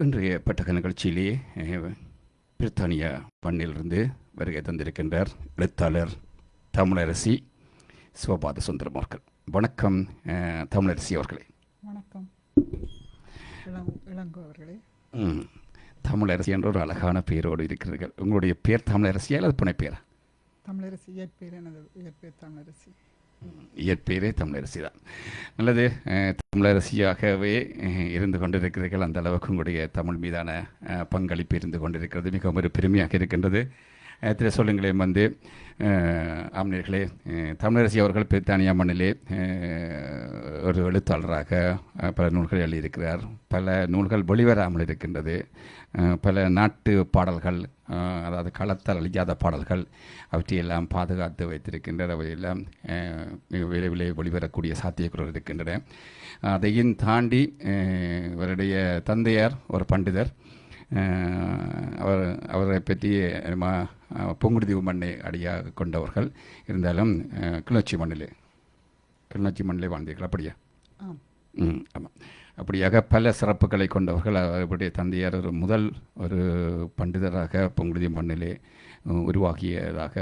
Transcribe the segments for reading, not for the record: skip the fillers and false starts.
இன்றைய பெட்டக நிகழ்ச்சியிலே பிரித்தானிய மண்ணிலிருந்து வருகை தந்திருக்கின்றார் எழுத்தாளர் தமிழரசி சிவபாத சுந்தரம் அவர்கள். வணக்கம் தமிழரசி அவர்களே. வணக்கம் இளங்கோ அவர்களே. தமிழரசி என்ற ஒரு அழகான பெயரோடு இருக்கிறீர்கள். உங்களுடைய பேர் தமிழரசியா அல்லது புனை பேரா? தமிழரசி இயற்பேர். எனது இயற்பேர் தமிழரசி. இயற்பெயரே தமிழரசி தான். நல்லது. தமிழரசியாகவே இருந்து கொண்டிருக்கிறீர்கள். அந்த அளவுக்கு உங்களுடைய தமிழ் மீதான பங்களிப்பு இருந்து கொண்டிருக்கிறது. மிகவும் ஒரு பெருமையாக இருக்கின்றது. திரு சொல்லுங்களேன் ஆம்னர்களே, தமிழரசி அவர்கள் பிரித்தானியா மண்ணிலே ஒரு எழுத்தாளராக பல நூல்கள் எழுதியிருக்கிறார். பல நூல்கள் வெளிவராமல் இருக்கின்றது. பல நாட்டு பாடல்கள், அதாவது களத்தால் அழியாத பாடல்கள், அவற்றையெல்லாம் பாதுகாத்து வைத்திருக்கின்றனர். அவையெல்லாம் மிக விரைவிலே வெளிவரக்கூடிய சாத்தியக்குறள் இருக்கின்றன. அதையும் தாண்டி இவருடைய தந்தையார் ஒரு பண்டிதர். அவரை பற்றி புங்குடுதீவு மண்ணை அடியாக கொண்டவர்கள். இருந்தாலும் கிளிநொச்சி மண்ணிலே வாழ்ந்தீர்கள். அப்படியா? ஆமாம். அப்படியாக பல சிறப்புகளை கொண்டவர்கள். அவருடைய தந்தையார் ஒரு பண்டிதராக புங்குடுதீவு மண்ணிலே உருவாகியதாக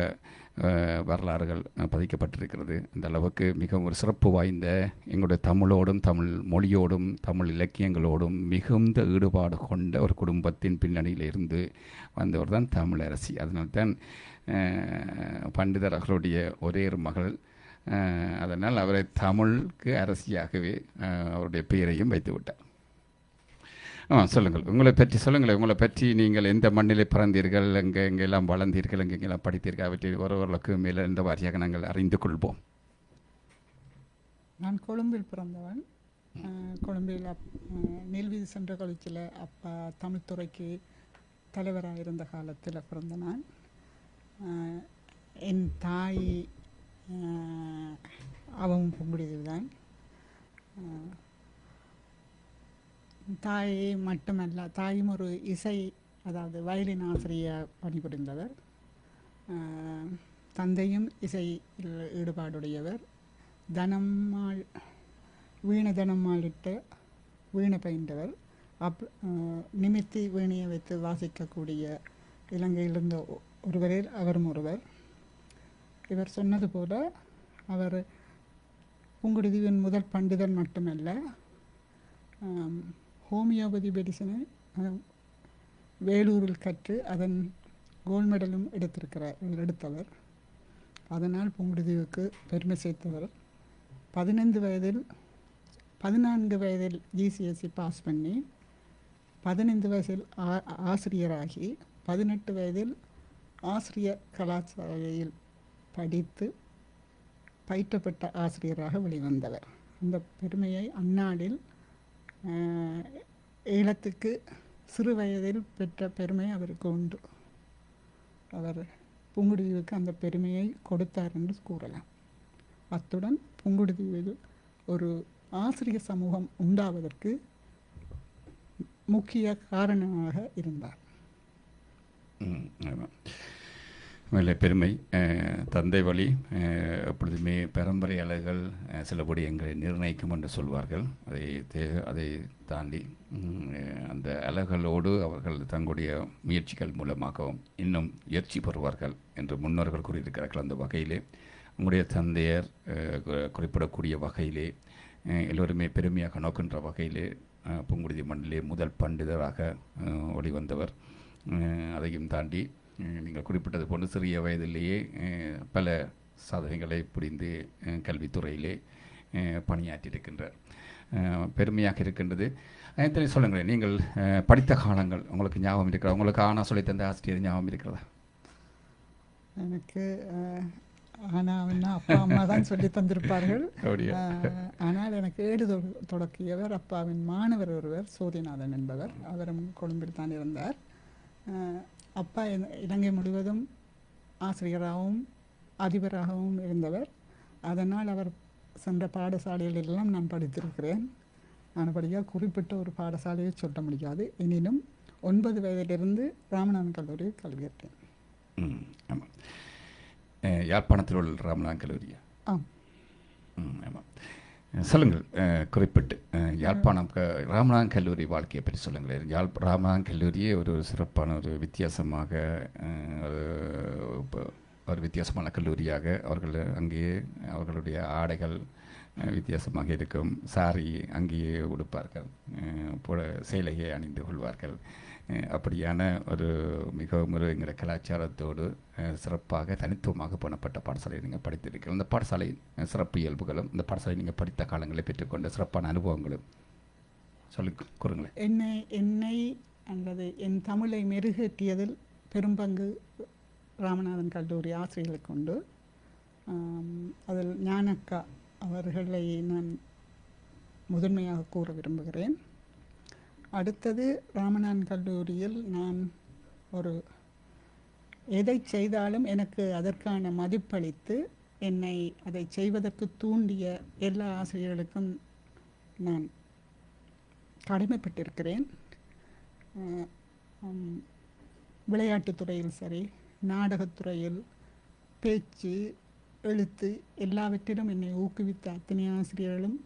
வரலாறுகள் பதிக்கப்பட்டிருக்கிறது. அந்த அளவுக்கு மிகவும் ஒரு சிறப்பு வாய்ந்த, எங்களுடைய தமிழோடும் தமிழ் மொழியோடும் தமிழ் இலக்கியங்களோடும் மிகுந்த ஈடுபாடு கொண்ட ஒரு குடும்பத்தின் பின்னணியில் இருந்து வந்தவர் தான் தமிழரசி. அதனால்தான் பண்டிதர் அவர்களுடைய ஒரே ஒரு மகள். அதனால் அவரை தமிழுக்கு அரசியாகவே அவருடைய பெயரையும் வைத்து விட்டார். சொல்லுங்கள், உங்களை பற்றி சொல்லுங்களேன். உங்களை பற்றி நீங்கள் எந்த மண்ணிலே பிறந்தீர்கள், எங்கெல்லாம் வளர்ந்தீர்கள், எங்கெல்லாம் படித்தீர்கள், அவற்றை ஒருவர்களுக்கு மேலே இந்த வாரியாக நாங்கள் அறிந்து கொள்வோம். நான் கொழும்பில் பிறந்தவன். கொழும்பில் நீல்வீதி சென்ற கழிச்சில் அப்பா தமிழ்துறைக்கு தலைவராக இருந்த காலத்தில் பிறந்த நான். என் தாய் அவன் புங்குடுதீவு தான். தாயை மட்டுமல்ல, தாயும் ஒரு இசை, அதாவது வயலின் ஆசிரியர் பணிபுரிந்தவர். தந்தையும் இசையில் ஈடுபாடுடையவர். வீணதனம்மாளிட்ட வீணை பயின்றவர். நிமித்தி வீணையை வைத்து வாசிக்கக்கூடிய இலங்கையிலிருந்த ஒருவரில் அவரும் ஒருவர். இவர் சொன்னது போல அவர் புங்குடுதீவின் முதல் பண்டிதர் மட்டுமல்ல, ஹோமியோபதி மெடிசனை வேலூரில் கற்று அதன் கோல்ட் மெடலும் எடுத்தவர். அதனால் புங்குடுதீவுக்கு பெருமை சேர்த்தவர். 14 வயதில் GCSE பாஸ் பண்ணி 15 வயதில் ஆசிரியராகி 18 வயதில் ஆசிரியர் கலாசாலையில் படித்து பயிற்றப்பட்ட ஆசிரியராக வெளிவந்தவர். அந்த பெருமையை அந்நாளில் ஈழத்துக்கு சிறு வயதில் பெற்ற பெருமை அவருக்கு உண்டு. அவர் புங்குடுதீவுக்கு அந்த பெருமையை கொடுத்தார் என்று கூறலாம். அத்துடன் புங்குடுதீவில் ஒரு ஆசிரியர் சமூகம் உண்டாவதற்கு முக்கிய காரணமாக இருந்தார். மேலே பெருமை தந்தை வழி எப்பொழுதுமே பரம்பரை அலைகள் சிலபடி எங்களை நிர்ணயிக்கும் என்று சொல்வார்கள். அதை தாண்டி அந்த அலைகளோடு அவர்கள் தங்களுடைய முயற்சிகள் மூலமாகவும் இன்னும் முயற்சி பெறுவார்கள் என்று முன்னோர்கள் கூறியிருக்கிறார்கள். அந்த வகையிலே உங்களுடைய தந்தையர் குறிப்பிடக்கூடிய வகையிலே எல்லோருமே பெருமையாக நோக்கின்ற வகையிலே புங்குடுதீவு மண்ணிலே முதல் பண்டிதராக வெளிவந்தவர். அதையும் தாண்டி நீங்கள் குறிப்பிட்டது போன்று சிறிய வயதிலேயே பல சாதனைகளை புரிந்து கல்வித்துறையிலே பணியாற்றியிருக்கின்றார். பெருமையாக இருக்கின்றது. எத்தனை சொல்லுங்களேன், நீங்கள் படித்த காலங்கள் உங்களுக்கு ஞாபகம் இருக்கிறதா? உங்களுக்கு ஆனால் சொல்லி தந்த ஆசிரியர் ஞாபகம் இருக்கிறதா? எனக்கு ஆனாவன்னா அப்பா அம்மா தான் சொல்லி தந்திருப்பார்கள். ஆனால் எனக்கு ஏடு தொடக்கியவர் அப்பாவின் மாணவர் ஒருவர், சோதிநாதன் என்பவர். அவரும் கொழும்பில் தான் இருந்தார். அப்பா இலங்கை முழுவதும் ஆசிரியராகவும் அதிபராகவும் இருந்தவர். அதனால் அவர் சென்ற பாடசாலைகளெல்லாம் நான் படித்திருக்கிறேன். ஆனபடியாக குறிப்பிட்ட ஒரு பாடசாலையை சொல்ல முடியாது. எனினும் 9 வயதிலிருந்து ராமநாதன் கல்லூரியில் கல்வி கற்றேன். ஆமாம். யாழ்ப்பாணத்தில் உள்ள ராமநாதன் கல்லூரியா? ஆம். ஆமாம். சொல்லுங்கள் குறிப்பிட்டு யாழ்ப்பாணம் ராமநாதன் கல்லூரி வாழ்க்கையை பற்றி சொல்லுங்களேன். ராமநாதன் கல்லூரியே ஒரு சிறப்பான ஒரு வித்தியாசமாக ஒரு வித்தியாசமான கல்லூரியாக அவர்கள் அங்கேயே அவர்களுடைய ஆடைகள் வித்தியாசமாக இருக்கும். சாரி அங்கேயே உடுப்பார்கள், சேலையை அணிந்து கொள்வார்கள். அப்படியான ஒரு மிகவும் ஒரு என்கிற கலாச்சாரத்தோடு சிறப்பாக தனித்துவமாக பண்ணப்பட்ட பாடசாலையை நீங்கள் படித்திருக்கிறீர்கள். இந்த பாடசாலை சிறப்பு இயல்புகளும் இந்த பாடசாலை நீங்கள் படித்த காலங்களில் பெற்றுக்கொண்ட சிறப்பான அனுபவங்களும் சொல்லி கூறுங்களேன். என்னை அல்லது என் தமிழை மெருகேற்றியதில் பெரும்பங்கு ராமநாதன் கல்லூரி ஆசிரியர்களுக்கு உண்டு. அதில் ஞானக்கா அவர்களை நான் முதன்மையாக கூற விரும்புகிறேன். அடுத்தது ராமநாதன் கல்லூரியில் நான் எதை செய்தாலும் எனக்கு அதற்கான மதிப்பளித்து என்னை அதை செய்வதற்கு தூண்டிய எல்லா ஆசிரியர்களுக்கும் நான் கடமைப்பட்டிருக்கிறேன். விளையாட்டுத்துறையில் சரி, நாடகத்துறையில், பேச்சு, எழுத்து எல்லாவற்றிலும் என்னை ஊக்குவித்த அத்தனை ஆசிரியர்களும்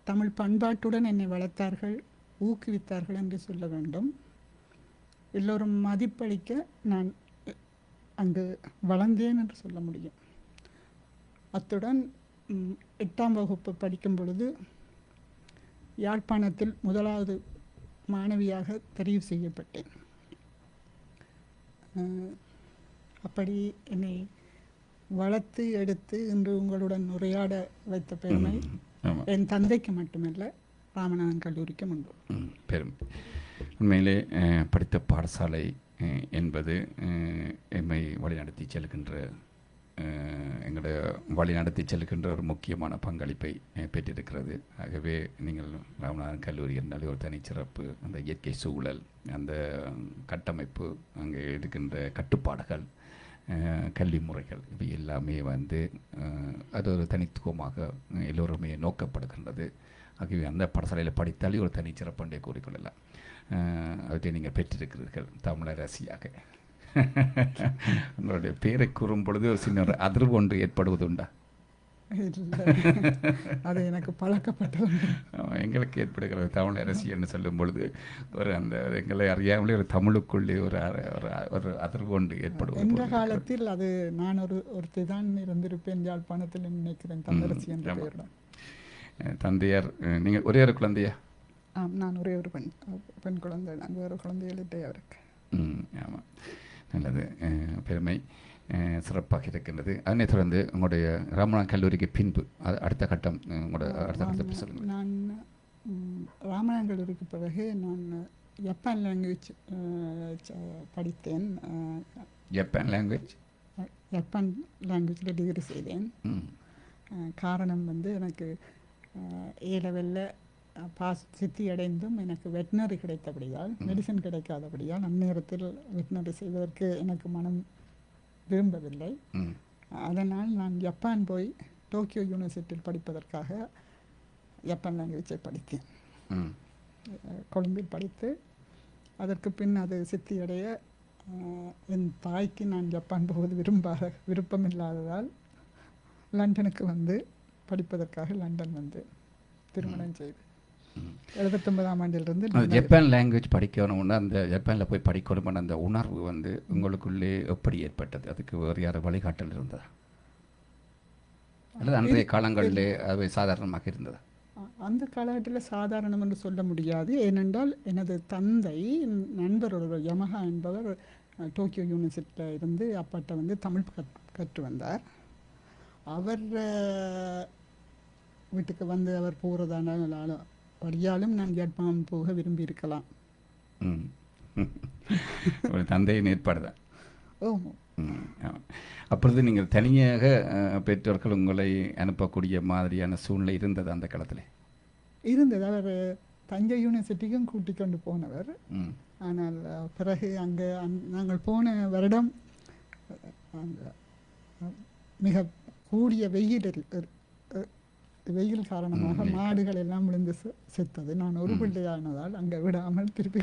தமிழ் பண்பாட்டுடன் என்னை வளர்த்தார்கள், ஊக்குவித்தார்கள் என்று சொல்ல வேண்டும். எல்லோரும் மதிப்பளிக்க நான் அங்கு வளர்ந்தேன் என்று சொல்ல முடியும். அத்துடன் 8ஆம் வகுப்பு படிக்கும் பொழுது யாழ்ப்பாணத்தில் முதலாவது மாணவியாக தெரிவு செய்யப்பட்டேன். அப்படி என்னை வளர்த்து எடுத்து இன்று உங்களுடன் உரையாட வைத்த பெருமை என் தந்தைக்கு மட்டுமல்ல, ராமநாதன் கல்லூரிக்கும் உண்டு. பெரும் உண்மையிலே படித்த பாடசாலை என்பது எம்மை வழிநடத்தி செல்கின்ற எங்களுடைய வழிநடத்தி செல்கின்ற ஒரு முக்கியமான பங்களிப்பை பெற்றிருக்கிறது. ஆகவே நீங்கள் ராமநாதன் கல்லூரி என்றாலே ஒரு தனிச்சிறப்பு, அந்த இயற்கை சூழல், அந்த கட்டமைப்பு, அங்கே இருக்கின்ற கட்டுப்பாடுகள், கல்வி முறைகள், இவை எல்லாமே அது ஒரு தனித்துவமாக எல்லோருமே நோக்கப்படுகின்றது. ஆகவே அந்த பாடசாலையில் படித்தாலே ஒரு தனிச்சிறப்பண்டே கூறிக்கொள்ளலாம். அவற்றை நீங்கள் பெற்றிருக்கிறீர்கள் தமிழரசியாக. உங்களுடைய பேரை கூறும் பொழுது ஒரு சின்ன ஒரு அதிர்வு ஒன்று ஏற்படுவது உண்டா? அது எனக்கு பழக்கப்பட்டது. எங்களுக்கு ஏற்படுகிறது தமிழரசி என்று சொல்லும் பொழுது ஒரு அந்த எங்களை அறியாமலே ஒரு தமிழுக்குள்ளே ஒரு அதிர்வு ஒன்று ஏற்படுவது. என்ற காலத்தில் அது நான் ஒருத்தி தான் இருந்திருப்பேன் யாழ்ப்பாணத்தில் நினைக்கிறேன், தமிழரசி என்ற பெயருடன். தந்தையார், நீங்கள் ஒரே ஒரு குழந்தையா? நான் ஒரே ஒரு பெண் குழந்தை. நான் வேறு குழந்தைகள் இல்லை அவருக்கு. ஆமாம், நல்லது, பெருமை, சிறப்பாக இருக்கின்றது. அதனை தொடர்ந்து உங்களுடைய ராமநாதன் கல்லூரிக்கு பின்பு அடுத்த கட்டம் உங்களோட அடுத்த கட்டத்தை சொல்லுங்கள். நான் ராமநாதன் கல்லூரிக்கு பிறகு நான் ஜப்பான் லாங்குவேஜ் படித்தேன். ஜப்பான் லாங்குவேஜில் டிகிரி செய்தேன். காரணம் எனக்கு ஏ லெவலில் சித்தி அடைந்தும் எனக்கு வெட்டினரி கிடைத்தபடியால், மெடிசன் கிடைக்காதபடியால் அந்நேரத்தில் வெட்டினரி செய்வதற்கு எனக்கு மனம் விரும்பவில்லை. அதனால் நான் ஜப்பான் போய் டோக்கியோ யூனிவர்சிட்டியில் படிப்பதற்காக ஜப்பான் லாங்குவேஜை படித்தேன். கொழும்பில் படித்து அதற்கு பின் அது சித்தியடைய என் தாய்க்கு நான் ஜப்பான் போவது விருப்பமில்லாததால் லண்டனுக்கு படிப்பதற்காக லண்டன் திருமணம் செய்து 79ஆம் ஆண்டிலிருந்து ஜப்பான் லாங்குவேஜ் படிக்கணும்னா அந்த ஜப்பானில் போய் படிக்கணும்னு அந்த உணர்வு உங்களுக்குள்ளே எப்படி ஏற்பட்டது? அதுக்கு வேறு யார் வழிகாட்டல் இருந்ததா அல்லது அன்றைய காலங்களிலே அது சாதாரணமாக இருந்ததா? அந்த காலகட்டத்தில் சாதாரணம் என்று சொல்ல முடியாது. ஏனென்றால் எனது தந்தை நண்பர் ஒரு யமஹா என்பவர் டோக்கியோ யூனிவர்சிட்டியில் இருந்து அப்பாட்ட தமிழ் கற்று வந்தார். அவர் வீட்டுக்கு அவர் போகிறதான படியாலும் நான் ஜப்பான் போக விரும்பி இருக்கலாம். ஒரு தந்தையின் ஏற்பாடு தான். ஆமாம். அப்பொழுது நீங்கள் தனியாக பெற்றோர்கள் உங்களை அனுப்பக்கூடிய மாதிரியான சூழ்நிலை இருந்தது அந்த காலத்தில்? இருந்தது. அவர் தஞ்சை யூனிவர்சிட்டிக்கும் கூட்டிக் கொண்டு போனவர். ஆனால் பிறகு அங்கே நாங்கள் போன வருடம் மிக கூடிய வெயில் காரணமாக மாடுகள் எல்லாம் விழுந்து செத்தது. நான் ஒரு பிள்ளையானதால் அங்கே விடாமல் திருப்பி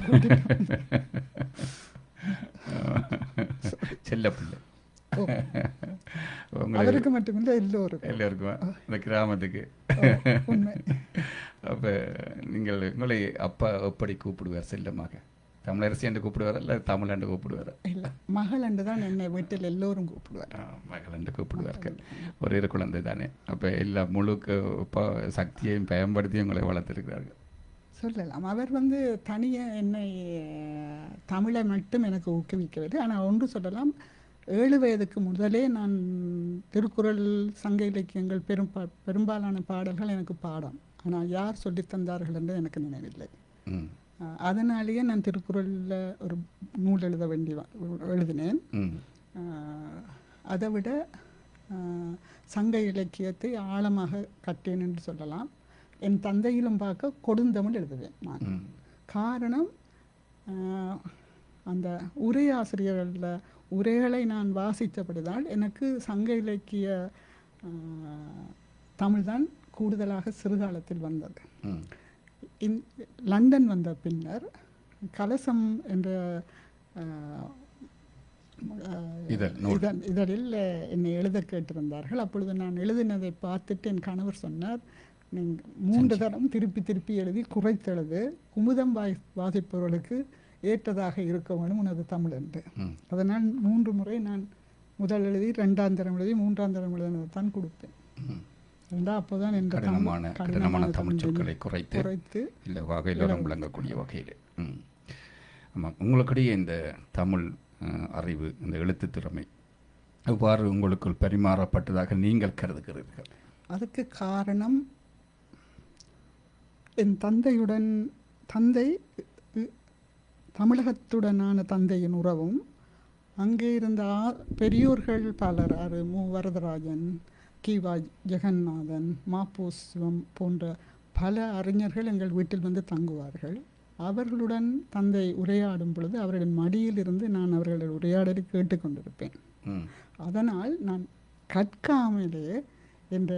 செல்ல பிள்ளை. அவருக்கு மட்டுமில்லை எல்லோருக்கும். எல்லோருக்கும் இந்த கிராமத்துக்கு. உண்மை. அப்போ நீங்கள் உங்களை அப்பா எப்படி கூப்பிடுவார் செல்லமாக? தமிழரசி என்று கூப்பிடுவார் இல்லை தமிழ் என்று கூப்பிடுவார்? இல்லை, மகள் என்று தான் என்னை வீட்டில் எல்லோரும் கூப்பிடுவார். மகள் என்று கூப்பிடுவார்கள். ஒரே குழந்தை தானே. அப்போ எல்லா முழுக்க சக்தியையும் பயன்படுத்தி உங்களை வளர்த்திருக்கிறார்கள் சொல்லலாம். அவர் தனியாக என்னை தமிழை மட்டும் எனக்கு ஊக்குவிக்கவில்லை. ஆனால் ஒன்று சொல்லலாம், 7 வயதுக்கு முதலே நான் திருக்குறள், சங்க இலக்கியங்கள், பெரும்பாலான பாடல்கள் எனக்கு பாடம். ஆனால் யார் சொல்லித்தந்தார்கள் என்று எனக்கு நினைவில்லை. அதனாலேயே நான் திருக்குறளில் ஒரு நூல் எழுதினேன். அதை விட சங்க இலக்கியத்தை ஆழமாக கற்றேன் என்று சொல்லலாம். என் தந்தையிலும் பார்க்க கொடுந்தமிழ் எழுதுவேன் நான். காரணம், அந்த உரையாசிரியர்களில் உரைகளை நான் வாசித்தபடிதான் எனக்கு சங்க இலக்கிய தமிழ்தான் கூடுதலாக சிறுகாலத்தில் வந்தது. லண்டன் வந்த பின்னர் கலசம் என்ற இதழில் என்னை எழுத கேட்டிருந்தார்கள். அப்பொழுது நான் எழுதினதை பார்த்துட்டு என் கணவர் சொன்னார், நீங்கள் 3 தரம் திருப்பி திருப்பி எழுதி குறைத்தெழுது, குமுதம் வாசிப்பவர்களுக்கு ஏற்றதாக இருக்க வேணும் உனது தமிழ் என்று. அதனால் 3 முறை நான் முதல் எழுதி, 2ஆம் தரம் எழுதி, 3ஆம் தரம் எழுதினதை தான் கொடுப்பேன். அப்போதான் என் கடினமான தமிழ் சொற்களை குறைத்து இல்லை வகையிலும் விளங்கக்கூடிய வகையில். ஆமாம், உங்களுக்கிடையே இந்த தமிழ் அறிவு, இந்த எழுத்து திறமை எவ்வாறு உங்களுக்குள் பரிமாறப்பட்டதாக நீங்கள் கருதுகிறீர்கள்? அதுக்கு காரணம், என் தந்தை தமிழகத்துடனான தந்தையின் உறவும், அங்கே இருந்த பெரியோர்கள் பலர், மு வரதராஜன், கிவா ஜெகநாதன், மாப்போ சிவம் போன்ற பல அறிஞர்கள் எங்கள் வீட்டில் தங்குவார்கள். அவர்களுடன் தந்தை உரையாடும் பொழுது அவர்களின் மடியில் இருந்து நான் அவர்களுடைய உரையாடலை கேட்டுக்கொண்டிருப்பேன். அதனால் நான் கற்காமலே என்ற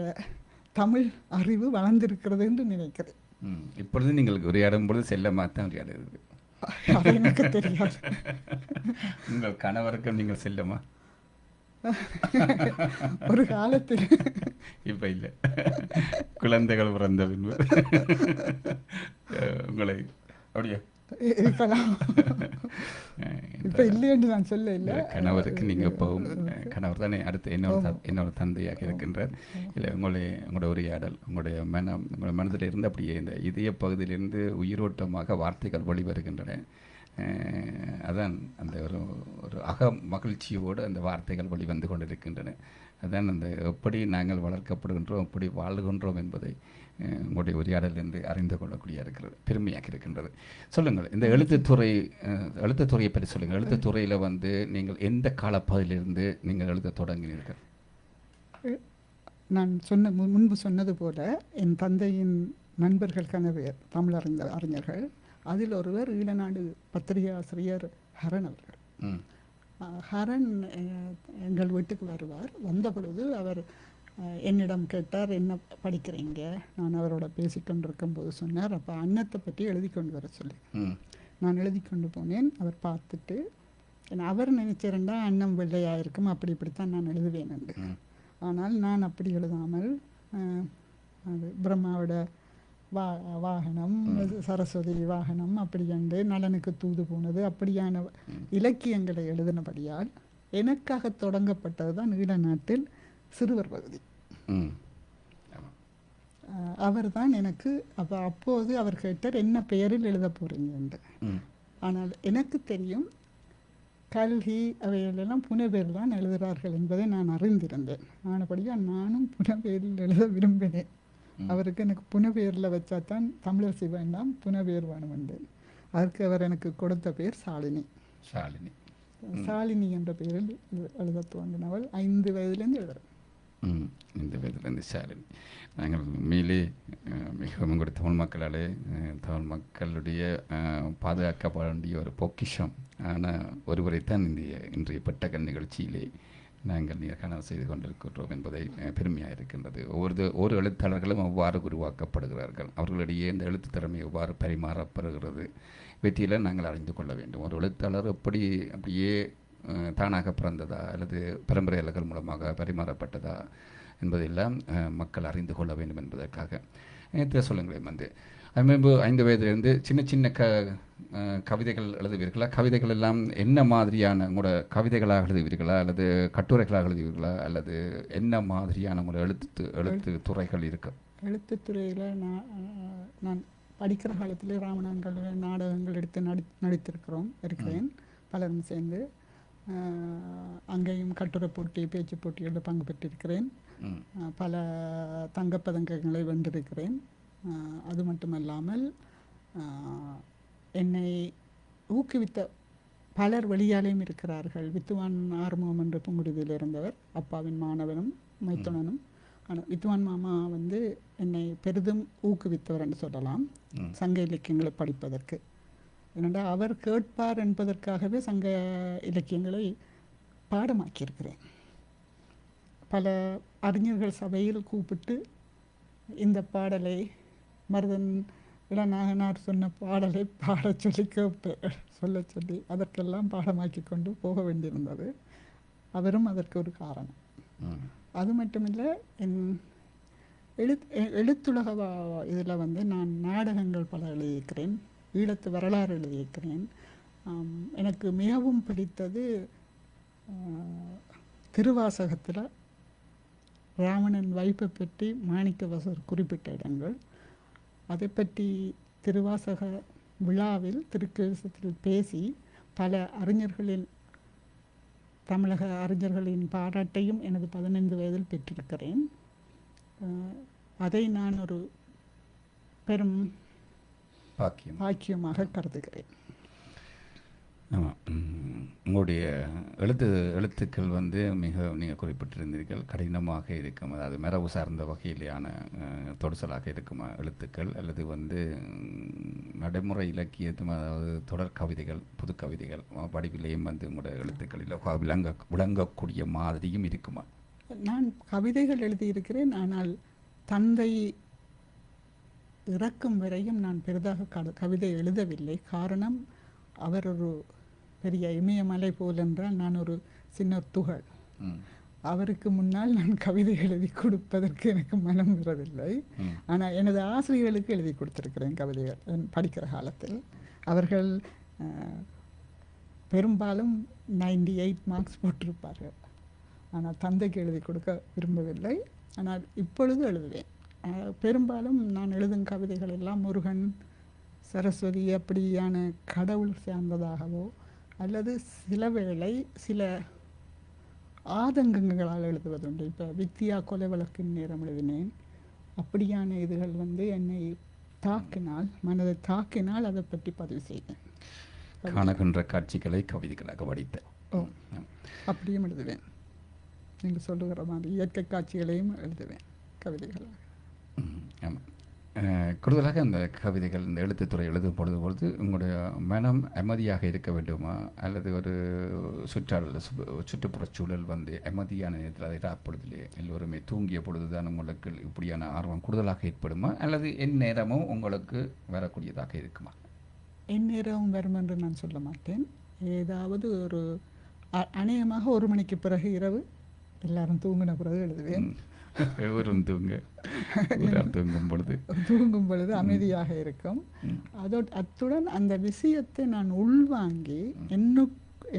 தமிழ் அறிவு வளர்ந்திருக்கிறது என்று நினைக்கிறேன். இப்பொழுது நீங்கள் உரையாடும் பொழுது செல்லமாத்தான் உரையாடுறது. எனக்கு தெரியாது. உங்கள் கணவருக்கும் நீங்கள் செல்லமா? ஒரு காலத்தில். இப்ப இல்லை, குழந்தைகள் பிறந்த பின்பு உங்களை அப்படியே இருக்கலாம். இப்ப இல்லைன்னு நான் சொல்ல இல்லை. கணவருக்கு நீங்க எப்பவும் கணவர் தானே அடுத்து என்னோட தந்தையாக இருக்கின்றார். இல்லை, உங்களுடைய உரையாடல், உங்களுடைய மனதில் இருந்து அப்படியே இந்த இதய பகுதியிலிருந்து உயிரோட்டமாக வார்த்தைகள் வெளிவருகின்றன. அதான் அந்த ஒரு அக மகிழ்ச்சியோடு அந்த வார்த்தைகள் வெளிவந்து கொண்டிருக்கின்றன. அதான் அந்த எப்படி நாங்கள் வளர்க்கப்படுகின்றோம், எப்படி வாழ்கின்றோம் என்பதை உங்களுடைய உரையாடலிருந்து அறிந்து கொள்ளக்கூடிய இருக்கிறது, பெருமையாக இருக்கின்றது. சொல்லுங்கள், இந்த எழுத்துத்துறையை பற்றி சொல்லுங்கள். எழுத்துத்துறையில் நீங்கள் எந்த காலப்பகுதியிலிருந்து நீங்கள் எழுத தொடங்கினீர்கள்? நான் முன்பு சொன்னது போல என் தந்தையின் நண்பர்கள் கனவேர் தமிழ் அறிஞர்கள். அதில் ஒருவர் ஈழநாடு பத்திரிகை ஆசிரியர் ஹரன் அவர்கள். ஹரன் எங்கள் வீட்டுக்கு வருவார். வந்த பொழுது அவர் என்னிடம் கேட்டார், என்ன படிக்கிறீங்க? நான் அவரோட பேசிக்கொண்டிருக்கும் போது சொன்னார், அப்போ அன்னத்தை பற்றி எழுதி கொண்டு வர சொல்லி. நான் எழுதி கொண்டு போனேன். அவர் பார்த்துட்டு, அவர் நினைச்சிருந்தா அன்னம் வெள்ளையாக இருக்கும், அப்படி இப்படித்தான் நான் எழுதுவேன் என்று. ஆனால் நான் அப்படி எழுதாமல் அது பிரம்மாவோட வாகனம், சரஸ்வதி வாகனம், அப்படி என்று நலனுக்கு தூது போனது, அப்படியான இலக்கியங்களை எழுதினபடியால் எனக்காக தொடங்கப்பட்டது தான் ஈழநாட்டில் சிறுவர் பகுதி. அவர் தான் எனக்கு அப்போது அவர் கேட்டார், என்ன பெயரில் எழுத போறீங்க என்று. ஆனால் எனக்கு தெரியும் கல்கி அவைகளெல்லாம் புனைப்பெயர் தான் எழுதுகிறார்கள் என்பதை நான் அறிந்திருந்தேன். ஆனபடியாக நானும் புனைப்பெயரில் எழுத விரும்பினேன். அவருக்கு எனக்கு புனைப்பெயரில் வச்சா தான் தமிழரசி வேண்டாம், புனைப்பெயர் வேணும் என்றேன். அதற்கு அவர் எனக்கு கொடுத்த பெயர் சாலினி. சாலினி என்ற பெயரில் எழுத துவங்கினவள் 5 வயதிலிருந்து எழுதுகிறேன். 5 வயதிலிருந்து சாலினி. நாங்கள் உண்மையிலே மிகவும் கூட தமிழ் மக்களாலே தமிழ் மக்களுடைய பாதுகாக்கப்பட வேண்டிய ஒரு பொக்கிஷம். ஆனால் ஒருவரைத்தான் இன்றைய பெட்டக நிகழ்ச்சியிலே நாங்கள் நேர்காணல் செய்து கொண்டிருக்கின்றோம் என்பதை பெருமையாக இருக்கின்றது. ஒவ்வொரு எழுத்தாளர்களும் அவ்வாறு உருவாக்கப்படுகிறார்கள். அவர்களிடையே இந்த எழுத்து திறமை எவ்வாறு பரிமாறப்படுகிறது வெற்றியில் நாங்கள் அறிந்து கொள்ள வேண்டும். ஒரு எழுத்தாளர் அப்படியே தானாக பிறந்ததா அல்லது பரம்பரையாளர்கள் மூலமாக பரிமாறப்பட்டதா என்பதெல்லாம் மக்கள் அறிந்து கொள்ள வேண்டும் என்பதற்காக. இதை சொல்லுங்களேன். வந்து அதுமாதிரி 5 வயதிலிருந்து சின்ன சின்ன கவிதைகள் எழுதுவீர்களா? கவிதைகள் எல்லாம் என்ன மாதிரியான உங்களோட கவிதைகளாக எழுதுவீர்களா அல்லது கட்டுரைகளாக எழுதுவீர்களா அல்லது என்ன மாதிரியான உங்களோட எழுத்து துறைகள் இருக்கு? எழுத்துத்துறையில் நான் படிக்கிற காலத்திலே ராமநாதங்கள் நாடகங்கள் எடுத்து இருக்கிறேன் பலரும் சேர்ந்து. அங்கேயும் கட்டுரை போட்டி பேச்சு போட்டிகளில் பங்கு பெற்றிருக்கிறேன். பல தங்கப்பதக்கங்களை வென்றிருக்கிறேன். அது மட்டுமல்லாமல் என்னை ஊக்குவித்த பலர் வெளியாலேயும் இருக்கிறார்கள். வித்துவான் ஆறுமுகம் என்ற புங்குடுதியில் இருந்தவர் அப்பாவின் மாணவனும் மைத்துனனும். ஆனால் வித்துவான் மாமா வந்து என்னை பெரிதும் ஊக்குவித்தவர் என்று சொல்லலாம் சங்க இலக்கியங்களை படிப்பதற்கு. ஏனென்றால் அவர் கேட்பார் என்பதற்காகவே சங்க இலக்கியங்களை பாடமாக்கியிருக்கிறேன். பல அறிஞர்கள் சபையில் கூப்பிட்டு இந்த பாடலை மருதன் இளநாகனார் சொன்ன பாடலை பாடச் சொல்லி சொல்ல சொல்லி அதற்கெல்லாம் பாடமாக்கி கொண்டு போக வேண்டியிருந்தது. அவரும் அதற்கு ஒரு காரணம். அது மட்டுமில்லை, என் எழுத்துலக இதில் வந்து நான் நாடகங்கள் பல எழுதியிருக்கிறேன், ஈழத்து வரலாறு எழுதியிருக்கிறேன். எனக்கு மிகவும் பிடித்தது திருவாசகத்தில் ராவணன் வைப்பை பற்றி மாணிக்கவாசகர் குறிப்பிட்ட இடங்கள். அதை பற்றி திருவாசக விழாவில் திருக்கேசத்தில் பேசி பல அறிஞர்களின் தமிழக அறிஞர்களின் பாராட்டையும் எனது 15 வயதில் பெற்றிருக்கிறேன். அதை நான் ஒரு பெரும் பாக்கியமாக கருதுகிறேன். ஆமாம், உங்களுடைய எழுத்துக்கள் வந்து மிக நீங்கள் குறிப்பிட்டிருந்தீர்கள் கடினமாக இருக்கும், அதாவது மரபு சார்ந்த வகையிலான தொடுசலாக இருக்குமா எழுத்துக்கள், அல்லது வந்து நடைமுறை இலக்கியத்தும், அதாவது தொடர் கவிதைகள் புது கவிதைகள் வடிவிலையும் வந்து உங்களோட எழுத்துக்களில் விளங்கக்கூடிய மாதிரியும் இருக்குமா? நான் கவிதைகள் எழுதியிருக்கிறேன். ஆனால் தந்தை இறக்கும் வரையும் நான் பெரிதாக கவிதை எழுதவில்லை. காரணம், அவர் ஒரு பெரிய இமயமலை போல் என்றால் நான் ஒரு சின்ன துகள். அவருக்கு முன்னால் நான் கவிதை எழுதி கொடுப்பதற்கு எனக்கு மனம் வரவில்லை. ஆனால் எனது ஆசிரியர்களுக்கு எழுதி கொடுத்திருக்கிறேன் கவிதைகள் படிக்கிற காலத்தில். அவர்கள் பெரும்பாலும் 98 மார்க்ஸ் போட்டிருப்பார்கள். ஆனால் தந்தைக்கு எழுதி கொடுக்க விரும்பவில்லை. ஆனால் இப்பொழுது எழுதுவேன். பெரும்பாலும் நான் எழுதும் கவிதைகள் எல்லாம் முருகன், சரஸ்வதி அப்படியான கடவுள் சார்ந்ததாகவோ அல்லது சில வேளை சில ஆதங்கங்களால் எழுதுவதுண்டு. இப்போ வித்தியா கொலை வழக்கின் நேரம் எழுதினேன். அப்படியான இதுகள் வந்து என்னை தாக்கினால், மனதை தாக்கினால் அதை பற்றி பதிவு செய்வேன். காணுகின்ற காட்சிகளை கவிதைகளாக வடித்தேன். அப்படியும் எழுதுவேன். நீங்கள் சொல்லுகிற மாதிரி இயற்கை காட்சிகளையும் எழுதுவேன் கவிதைகளாக. ஆமாம், கூடுதலாக இந்த கவிதைகள், இந்த எழுத்துத்துறை எழுதும் பொழுது உங்களுடைய மனம் அமைதியாக இருக்க வேண்டுமா, அல்லது ஒரு சுற்றுப்புறச் சூழல் வந்து அமைதியான நேரத்தில் அதை அப்பொழுதிலே எல்லோருமே தூங்கிய பொழுதுதான் உங்களுக்கு இப்படியான ஆர்வம் கூடுதலாக ஏற்படுமா, அல்லது எந்நேரமும் உங்களுக்கு வரக்கூடியதாக இருக்குமா? எந்நேரமும் வரும் என்று நான் சொல்ல மாட்டேன். ஏதாவது ஒரு அநேகமாக 1 மணிக்கு பிறகு, இரவு எல்லாரும் தூங்கின பிறகு எழுதுவேன். தூங்கும் பொழுது அமைதியாக இருக்கும். அத்துடன் அந்த விஷயத்தை நான் உள்வாங்கி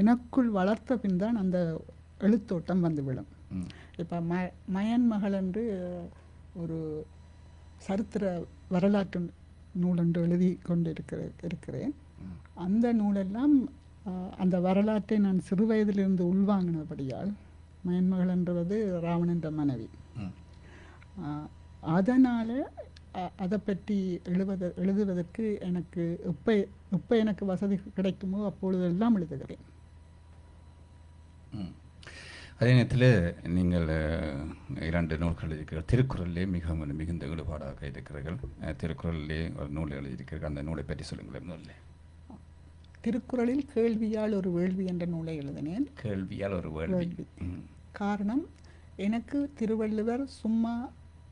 எனக்குள் வளர்த்த பின் தான் அந்த எழுத்தோட்டம் வந்துவிடும். இப்போ மயன் மகள் என்று ஒரு சரித்திர வரலாற்று நூல் என்று எழுதி கொண்டு இருக்கிறேன். அந்த நூலெல்லாம் அந்த வரலாற்றை நான் சிறு வயதிலிருந்து உள்வாங்கினபடியால், மயன்மகள் என்றது ராவணன்ற மனைவி, அதனால் அதை பற்றி எழுதுவதற்கு எனக்கு எப்போ எனக்கு வசதி கிடைக்குமோ அப்பொழுதெல்லாம் எழுதுகிறேன். அதே நேரத்தில் நீங்கள் 2 நூல்கள் இருக்கிற திருக்குறளிலே மிகுந்த ஈடுபாடாக இருக்கிறீர்கள். திருக்குறளிலே ஒரு நூல் எழுதியிருக்கிறீர்கள், அந்த நூலை பற்றி சொல்லுங்களேன். நூலில் திருக்குறளில் கேள்வியால் ஒரு வேள்வி என்ற நூலை எழுதினேன். கேள்வியால் ஒரு வேள்வி. காரணம், எனக்கு திருவள்ளுவர் சும்மா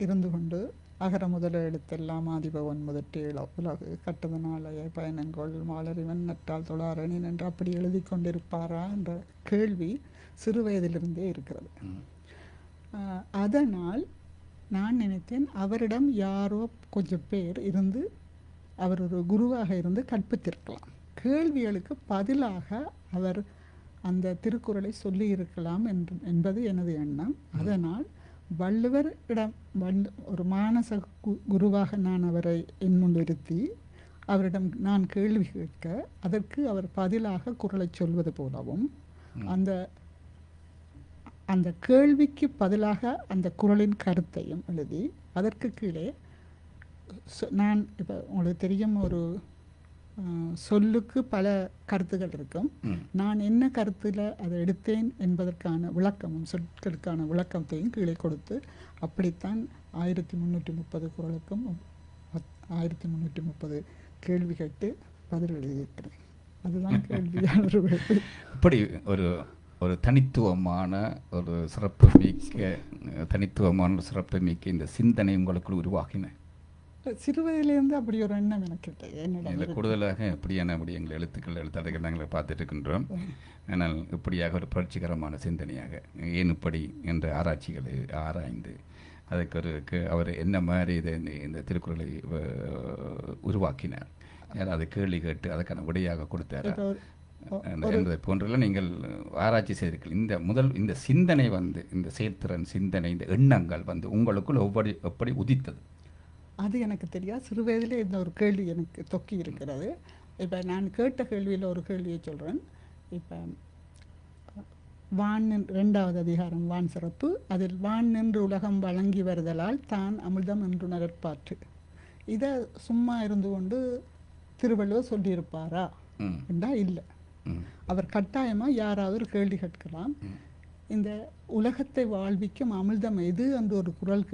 இருந்து கொண்டு அகர முதல எழுத்தெல்லாம் ஆதிபவன் முதற்றே உலகு கட்டதனாலய பயணங்கொள் மாலறிவன் நட்டால் தொழாரணி என்று அப்படி எழுதி கொண்டிருப்பாரா என்ற கேள்வி சிறு வயதிலிருந்தே இருக்கிறது. அதனால் நான் நினைத்தேன் அவரிடம் யாரோ கொஞ்சம் பேர் இருந்து அவர் ஒரு குருவாக இருந்து கற்பித்திருக்கலாம். கேள்விகளுக்கு பதிலாக அவர் அந்த திருக்குறளை சொல்லி இருக்கலாம் என்பது எனது எண்ணம். அதனால் வள்ளுவரிடம் ஒரு மானச குருவாக நான் அவரை என் முன் நிறுத்தி அவரிடம் நான் கேள்வி கேட்க அதற்கு அவர் பதிலாக குறளை சொல்வது போலவும் அந்த கேள்விக்கு பதிலாக அந்த குறளின் கருத்தையும் எழுதி அதற்கு கீழே நான் இப்போ உங்களுக்கு தெரியும் ஒரு சொல்லுக்கு பல கருத்துகள் இருக்கும். நான் என்ன கருத்தில் அதை எடுத்தேன் என்பதற்கான விளக்கமும் சொற்களுக்கான விளக்கத்தையும் கீழே கொடுத்து அப்படித்தான் 1330 குறளுக்கும் 1330 கேள்வி கேட்டு பதில் எழுதியிருக்கிறேன். அதுதான் கேள்வியாளர் வேலை. இப்படி ஒரு ஒரு தனித்துவமான ஒரு சிறப்பு மிக்க இந்த சிந்தனை உங்களுக்குள் உருவாகின சிறு வயதிலேருந்து அப்படி ஒரு எண்ணம் எனக்கு இதில் கூடுதலாக எப்படியான எங்கள் எழுத்தாளர்கள் நாங்கள் பார்த்துட்டு இருக்கின்றோம். ஆனால் இப்படியாக ஒரு புரட்சிகரமான சிந்தனையாக ஏன் இப்படி என்ற ஆராய்ச்சிகளை ஆராய்ந்து அதுக்கு அவர் என்ன மாதிரி இந்த திருக்குறளை உருவாக்கினார், அதை கேள்வி கேட்டு அதுக்கான விடையாக கொடுத்தார் என்பதை போன்றெல்லாம் நீங்கள் ஆராய்ச்சி செய்தீர்கள். இந்த சிந்தனை இந்த செயல்திறன் சிந்தனை இந்த எண்ணங்கள் உங்களுக்குள் எப்படி உதித்தது? அது எனக்கு தெரியாது. சிறு வயதிலே இந்த ஒரு கேள்வி எனக்கு தொக்கி இருக்கிறது. இப்போ நான் கேட்ட கேள்வியில் ஒரு கேள்வியை சொல்கிறேன். இப்போ வான் 2வது அதிகாரம் வான் சிறப்பு, அதில் வான் நின்று உலகம் வழங்கி வருதலால் தான் அமிர்தம் என்று நரற்பாற்று. இதை சும்மா இருந்து கொண்டு திருவள்ளுவர் சொல்லியிருப்பாரா என்றா? இல்லை. அவர் கட்டாயமாக யாராவது ஒரு கேள்வி கேட்கலாம். இந்த உலகத்தை வாழ்விக்கும் அமிர்தம் எது என்று ஒரு குறள்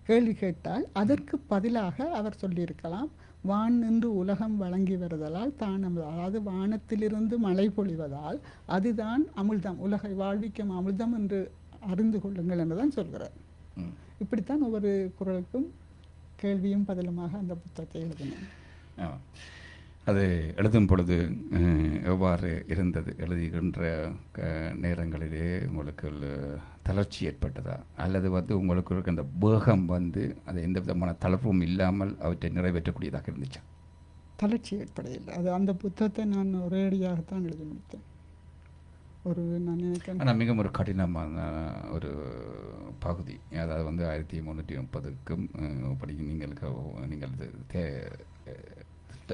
கேள்வி கேட்டால் அதற்கு பதிலாக அவர் சொல்லியிருக்கலாம் வான் நின்று உலகம் வழங்கி வருதலால் தான் அதாவது வானத்திலிருந்து மழை பொழிவதால் அதுதான் அமிர்தம், உலகை வாழ்விக்கும் அமிர்தம் என்று அறிந்து கொள்ளுங்கள் என்றுதான் சொல்கிறார். இப்படித்தான் ஒவ்வொரு குறளுக்கும் கேள்வியும் பதிலுமாக அந்த புத்தகத்தை எழுதினேன். அது எழுதும் பொழுது எவ்வாறு இருந்தது? எழுதுகின்ற நேரங்களிலே உங்களுக்கு தளர்ச்சி ஏற்பட்டதா, அல்லது உங்களுக்கு இருக்க அந்த வேகம் அது எந்த விதமான தளர்வும் இல்லாமல் அவற்றை நிறைவேற்றக்கூடியதாக இருந்துச்சா? தளர்ச்சி ஏற்படவில்லை. அது அந்த புத்தகத்தை நான் ஒரேடியாகத்தான் எழுதி முடித்தேன். நான் நினைக்கிறேன் ஆனால் மிகவும் ஒரு கடினமான ஒரு பகுதி. அதாவது 1330க்கும் படி நீங்கள்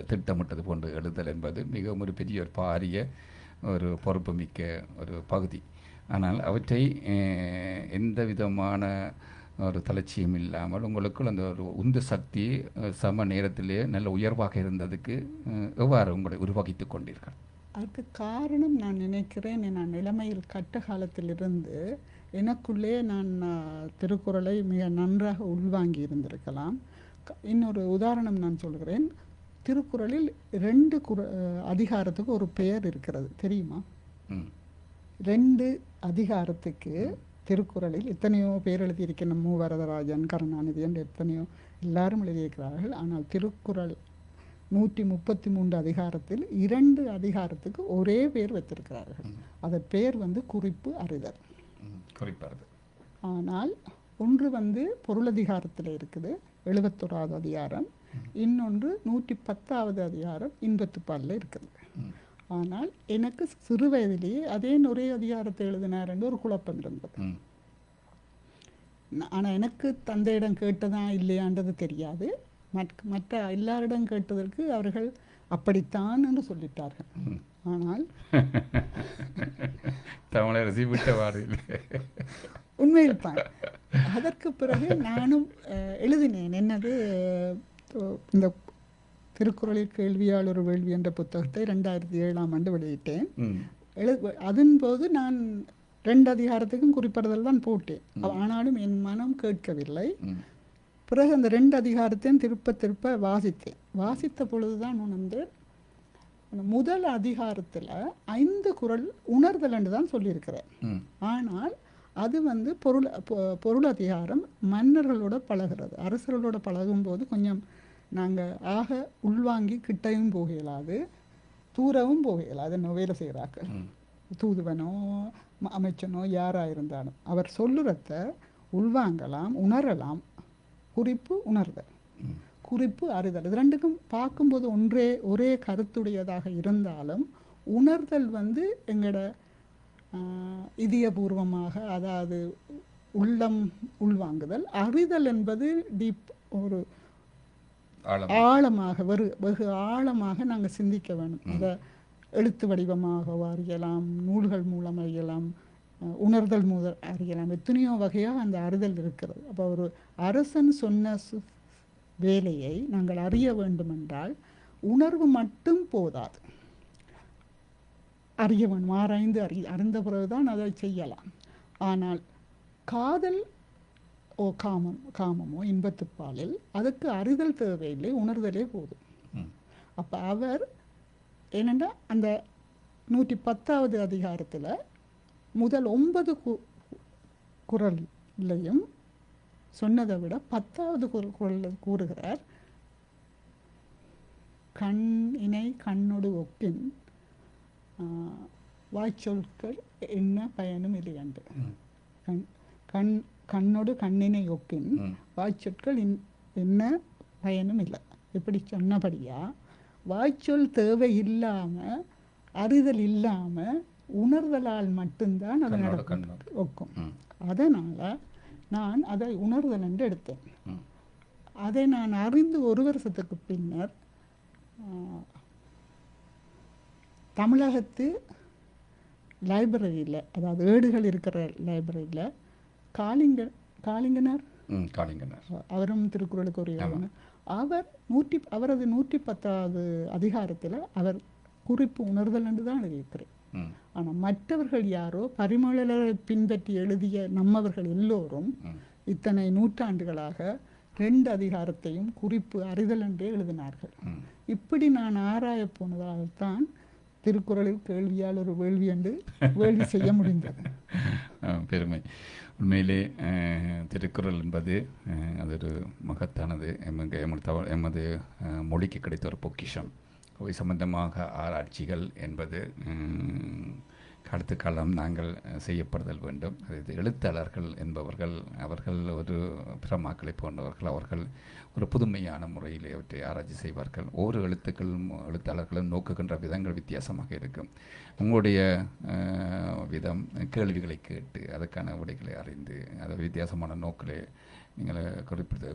திட்டமிட்டது போன்று எழுதல் என்பது மிகவும் ஒரு பெரிய ஒரு பாரிய ஒரு பொறுப்பு மிக்க ஒரு பகுதி. ஆனால் அவற்றை எந்த விதமான ஒரு தளர்ச்சியும் இல்லாமல் உங்களுக்குள் அந்த ஒரு உந்து சக்தி சம நேரத்திலே நல்ல உயர்வாக இருந்ததுக்கு எவ்வாறு உங்களை உருவாக்கித்து கொண்டீர்கள்? அதுக்கு காரணம் நான் நினைக்கிறேன், நான் இளமையில் கட்ட காலத்திலிருந்து எனக்குள்ளே நான் திருக்குறளை மிக நன்றாக உள்வாங்கி இருந்திருக்கலாம். இன்னொரு உதாரணம் நான் சொல்கிறேன். திருக்குறளில் 2 அதிகாரத்துக்கு ஒரு பெயர் இருக்கிறது, தெரியுமா? 2 அதிகாரத்துக்கு திருக்குறளில் எத்தனையோ பேர் எழுதியிருக்கிற மூவரதராஜன், கருணாநிதி என்று எத்தனையோ எல்லாரும் எழுதியிருக்கிறார்கள். ஆனால் திருக்குறள் 133 அதிகாரத்தில் 2 அதிகாரத்துக்கு ஒரே பேர் வைத்திருக்கிறார்கள். அதன் பேர் குறிப்பு அறிதல். ஆனால் ஒன்று பொருளதிகாரத்தில் இருக்குது, 71வது அதிகாரம். இன்னொன்று 110வது அதிகாரம் இன்பத்துப்பாலில் இருக்குது. ஆனால் எனக்கு சிறு வயதிலேயே அதே ஒரே அதிகாரத்தை எழுதினார் என்று ஒரு குழப்பம் இருந்தது. ஆனால் எனக்கு தந்தையிடம் கேட்டதா இல்லையான்றது தெரியாது. மற்ற எல்லாரிடம் கேட்டதற்கு அவர்கள் அப்படித்தான் என்று சொல்லிட்டார்கள். ஆனால் உண்மையில் தான் அதற்கு பிறகு நானும் எழுதினேன். என்னது, இந்த திருக்குறளில் கேள்வியால் ஒரு வேள்வி என்ற புத்தகத்தை 2007ஆம் ஆண்டு வெளியிட்டேன். அதன் போது நான் 2 அதிகாரத்துக்கும் குறிப்பிடுதல் தான் போட்டேன். ஆனாலும் என் மனம் கேட்கவில்லை. பிறகு அந்த 2 அதிகாரத்தையும் திருப்ப வாசித்த பொழுதுதான் உணர்ந்து முதல் அதிகாரத்தில் 5 குறள் உணர்தல் என்று தான் சொல்லியிருக்கிறேன். ஆனால் அது வந்து பொருளதிகாரம் மன்னர்களோட பழகிறது. அரசர்களோட பழகும்போது கொஞ்சம் நாங்கள் ஆக உள்வாங்கி கிட்டையும் போக இயலாது, தூரவும் போக இயலாது. வேலை செய்கிறாக்கள் தூதுவனோ அமைச்சனோ யாராக இருந்தாலும் அவர் சொல்லுறத உள்வாங்கலாம், உணரலாம். குறிப்பு உணர்தல், குறிப்பு அறிதல், இது ரெண்டுக்கும் பார்க்கும்போது ஒரே கருத்துடையதாக இருந்தாலும் உணர்தல் வந்து எங்களோட இதயபூர்வமாக, அதாவது உள்ளம் உள்வாங்குதல். அறிதல் என்பது டீப், ஒரு ஆழமாக வெகு ஆழமாக நாங்கள் சிந்திக்க வேணும். அதை எழுத்து வடிவமாக அறியலாம், நூல்கள் மூலம் அறியலாம், உணர்தல் மூலம் அறியலாம். எத்தனையோ வகையாக அந்த அறிதல் இருக்கிறது. அப்போ ஒரு அரசன் சொன்ன வேலையை நாங்கள் அறிய வேண்டுமென்றால் உணர்வு மட்டும் போதாது, அறிய வேண்டும். ஆராய்ந்து அறிந்த பிறகுதான் அதை செய்யலாம். ஆனால் காதல் காமமோ இன்பத்துப்பாலில் அதுக்கு அறிதல் தேவையில்லை, உணர்தலே போதும். அப்போ அவர் என்னென்னா அந்த 110வது அதிகாரத்தில் முதல் 9 குறளையும் சொன்னதை விட 10வது குறளில் கூறுகிறார், கண்ணினை கண்ணொடு ஒக்கின் வாய்ச்சொற்கள் என்ன பயனும் இல்லையன்று. கண்ணொடு கண்ணினை ஒக்கின் வாய்ச்சொற்கள் என்ன பயனும் இல்லை. இப்படி சொன்னபடியா வாய்ச்சொல் தேவை இல்லாமல், அறிதல் இல்லாமல் உணர்தலால் மட்டும்தான் அதை ஒக்கும். அதனால் நான் அதை உணர்தல் என்று எடுத்தேன். அதை நான் அறிந்து 1 வருஷத்துக்கு பின்னர் தமிழகத்து லைப்ரரியில், அதாவது ஏடுகள் இருக்கிற லைப்ரரியில் காளிங்கனார் அவரும் திருக்குறளுக்கு ஒரு அவர் அவரது 110வது அதிகாரத்தில் அவர் குறிப்பு உணர்தல் என்று தான் எழுதியிருக்கிறேன். ஆனால் மற்றவர்கள் யாரோ பரிமளரை பின்பற்றி எழுதிய நம்மவர்கள் எல்லோரும் இத்தனை நூற்றாண்டுகளாக 2 அதிகாரத்தையும் குறிப்பு அறிதல் என்றே எழுதினார்கள். இப்படி நான் ஆராய போனதால்தான் திருக்குறளில் கேள்வியால் ஒரு வேள்வி என்று வேள்வி செய்ய முடிந்தது. பெருமை. உண்மையிலே திருக்குறள் என்பது அது ஒரு மகத்தானது. எமது மொழிக்கு கிடைத்த ஒரு பொக்கிஷம். அவை சம்பந்தமாக ஆராய்ச்சிகள் என்பது அடுத்த காலம் நாங்கள் செய்யப்படுதல் வேண்டும். அது எழுத்தாளர்கள் என்பவர்கள், அவர்கள் ஒரு பிரமாக்களை போன்றவர்கள், அவர்கள் ஒரு புதுமையான முறையில் அவற்றை ஆராய்ச்சி செய்வார்கள். ஒவ்வொரு எழுத்தாளர்களும் நோக்குகின்ற விதங்கள் வித்தியாசமாக இருக்கும். உங்களுடைய விதம் கேள்விகளை கேட்டு அதற்கான விடைகளை அறிந்து அதை வித்தியாசமான நோக்கிலே நீங்கள்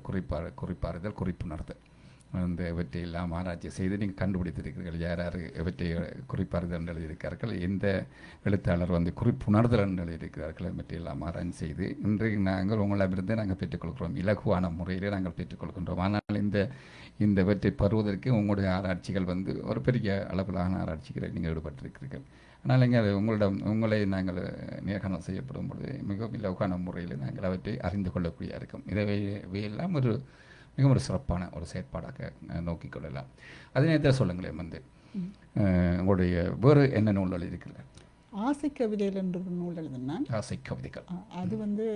குறிப்பாறுதல், குறிப்புணர்தல் இவற்றை எல்லாம் ஆராய்ச்சி செய்து நீங்கள் கண்டுபிடித்திருக்கிறீர்கள். யார் யார் இவற்றை குறிப்பாறுதல் என்று எழுதியிருக்கிறார்கள், எந்த எழுத்தாளர் குறிப்புணர்தல் என்று எழுதியிருக்கிறார்கள், இவற்றையெல்லாம் ஆராய்ச்சி செய்து இன்றைக்கு நாங்கள் உங்களிடமிருந்து நாங்கள் பெற்றுக்கொள்கிறோம். இலகுவான முறையிலே நாங்கள் பெற்றுக்கொள்கின்றோம். ஆனால் இந்த இவற்றை பெறுவதற்கு உங்களுடைய ஆராய்ச்சிகள் ஒரு பெரிய அளவிலான ஆராய்ச்சிகளை நீங்கள் ஈடுபட்டிருக்கிறீர்கள். ஆனால் உங்களை நாங்கள் நேர்காணல் செய்யப்படும் பொழுது மிகவும் இலகுவான முறையில் நாங்கள் அவற்றை அறிந்து கொள்ளக்கூடிய இருக்கும். இவையெல்லாம் மிகவும் ஒரு சிறப்பான ஒரு செயற்பாடாக நோக்கிக் கொள்ளலாம். அதே நேரத்தில் சொல்லுங்களேன், உங்களுடைய வேறு என்ன நூல் எழுதியிருக்கல? ஆசை கவிதைகள் என்ற நூல் எழுதினான். ஆசை கவிதைகள் அது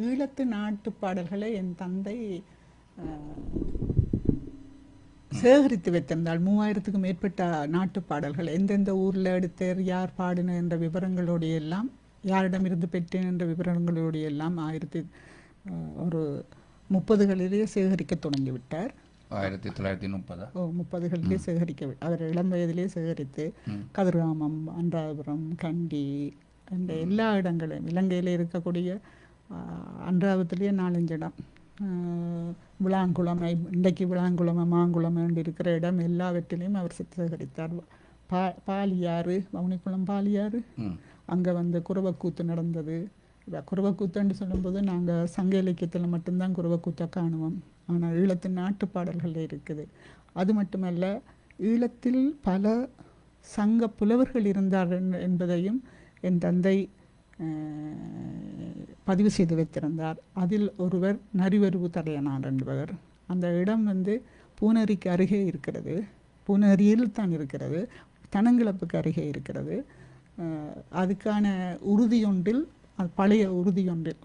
ஈழத்து நாட்டு பாடல்களை என் தந்தை சேகரித்து வைத்திருந்தால் 3000க்கும் மேற்பட்ட நாட்டு பாடல்கள், எந்தெந்த ஊரில் எடுத்தார், யார் பாடின என்ற விவரங்களோடு எல்லாம், யாரிடமிருந்து பெற்றேன் என்ற விவரங்களோடு எல்லாம் 1930களிலேயே சேகரிக்க தொடங்கிவிட்டார். 1930களிலே சேகரிக்க அவர் இளம் வயதிலே சேகரித்து கதிர்காமம், அன்றாபுரம், கண்டி என்ற எல்லா இடங்களையும், இலங்கையில் இருக்கக்கூடிய அன்றாபத்திலேயே 4-5 இடம், விளாங்குளம், இன்றைக்கு விளாங்குளம், மாங்குளம் என்று இருக்கிற இடம் எல்லாவற்றிலையும் அவர் சேகரித்தார். பாலியாறு, வவுனிக்குளம் பாலியாறு, அங்கே குரவக்கூத்து நடந்தது. குரவக்கூத்துன்னு சொல்லும்போது நாங்கள் சங்க இலக்கியத்தில் மட்டும்தான் குரவக்கூத்தை காணுவோம். ஆனால் ஈழத்தின் நாட்டு பாடல்கள் இருக்குது. அது மட்டுமல்ல, ஈழத்தில் பல சங்க புலவர்கள் இருந்தார் என்பதையும் என் தந்தை பதிவு செய்து வைத்திருந்தார். அதில் ஒருவர் நரிவருவு தடையனார் என்பவர். அந்த இடம் பூனேரிக்கு அருகே இருக்கிறது, பூனேரியில் தான் இருக்கிறது, தனங்கிழப்புக்கு அருகே இருக்கிறது. அதுக்கான உறுதியொன்றில் அது பழைய உறுதி ஒன்றில்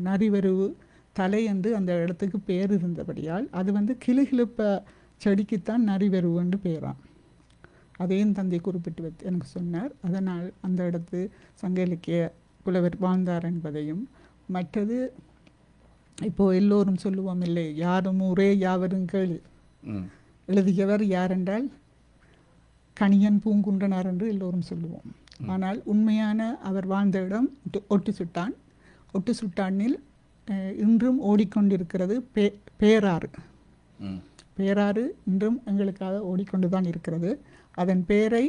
நரிவருவு தலை என்று அந்த இடத்துக்கு பேர் இருந்தபடியால் அது வந்து கிளுகிழுப்ப செடிக்குத்தான் நரிவருவு என்று பேராம். அதையும் தந்தை குறிப்பிட்டு வைத்து எனக்கு சொன்னார். அதனால் அந்த இடத்து சங்க இலக்கிய புலவர் வாழ்ந்தார் என்பதையும், மற்றது இப்போது எல்லோரும் சொல்லுவோம் இல்லை, யாரும் ஊரே யாவரும் கேளு எழுதியவர் யார் என்றால் கணியன் பூங்குன்றனார் என்று எல்லோரும் சொல்லுவோம். ஆனால் உண்மையான அவர் வாழ்ந்த இடம் ஒட்டுசுட்டான். ஒட்டுசுட்டானில் இன்றும் ஓடிக்கொண்டிருக்கிறது பேராறு. பேராறு இன்றும் எங்களுக்காக ஓடிக்கொண்டு தான் இருக்கிறது. அதன் பெயரை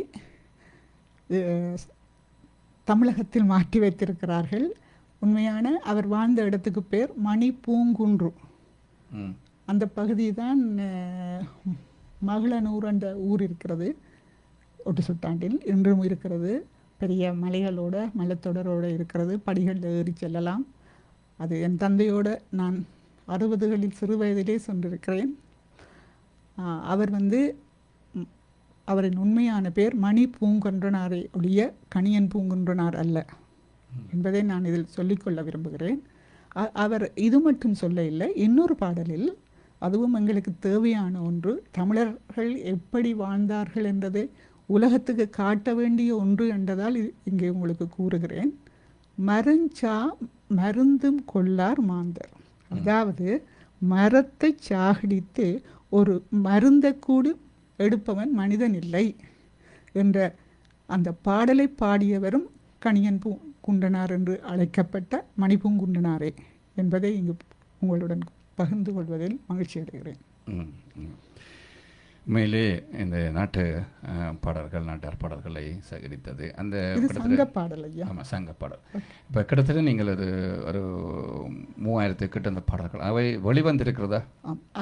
தமிழகத்தில் மாற்றி வைத்திருக்கிறார்கள். உண்மையான அவர் வாழ்ந்த இடத்துக்கு பேர் மணி பூங்குன்று. அந்த பகுதி தான் மகளனூர் என்ற ஊர் இருக்கிறது ஒட்டுசுட்டாண்டில், இன்றும் இருக்கிறது. பெரிய மலைகளோட மலைத்தொடரோடு இருக்கிறது. படிகளில் ஏறி செல்லலாம். அது என் தந்தையோடு நான் 60களில் சிறு வயதிலே சென்றிருக்கிறேன். அவர் வந்து அவரின் உண்மையான பேர் மணி பூங்குன்றனாரே ஒழிய கணியன் பூங்குன்றனார் அல்ல என்பதை நான் இதில் சொல்லிக்கொள்ள விரும்புகிறேன். அவர் இது மட்டும் சொல்ல இல்லை, இன்னொரு பாடலில் அதுவும் எங்களுக்கு தேவையான ஒன்று, தமிழர்கள் எப்படி வாழ்ந்தார்கள் என்பதை உலகத்துக்கு காட்ட வேண்டிய ஒன்று என்றதால் இங்கே உங்களுக்கு கூறுகிறேன். மருஞ்சா மருந்தும் கொள்ளார் மாந்தர். அதாவது மரத்தை சாகடித்து ஒரு மருந்தை கூடி எடுப்பவன் மனிதன் இல்லை என்ற அந்த பாடலை பாடியவரும் கணியன் குன்றனார் என்று அழைக்கப்பட்ட மணிப்பூங்குன்றனாரே என்பதை இங்கு உங்களுடன் பகிர்ந்து கொள்வதில் மகிழ்ச்சி அடைகிறேன். உண்மையிலே இந்த நாட்டு பாடல்கள் நாட்டார் பாடல்களை சேகரித்தது அந்த சங்க பாடல். ஆமாம், சங்க பாடல். இப்போ கிட்டத்தட்ட நீங்கள் ஒரு 3000 கிட்ட அந்த பாடல்கள் அவை வெளிவந்திருக்கிறதா?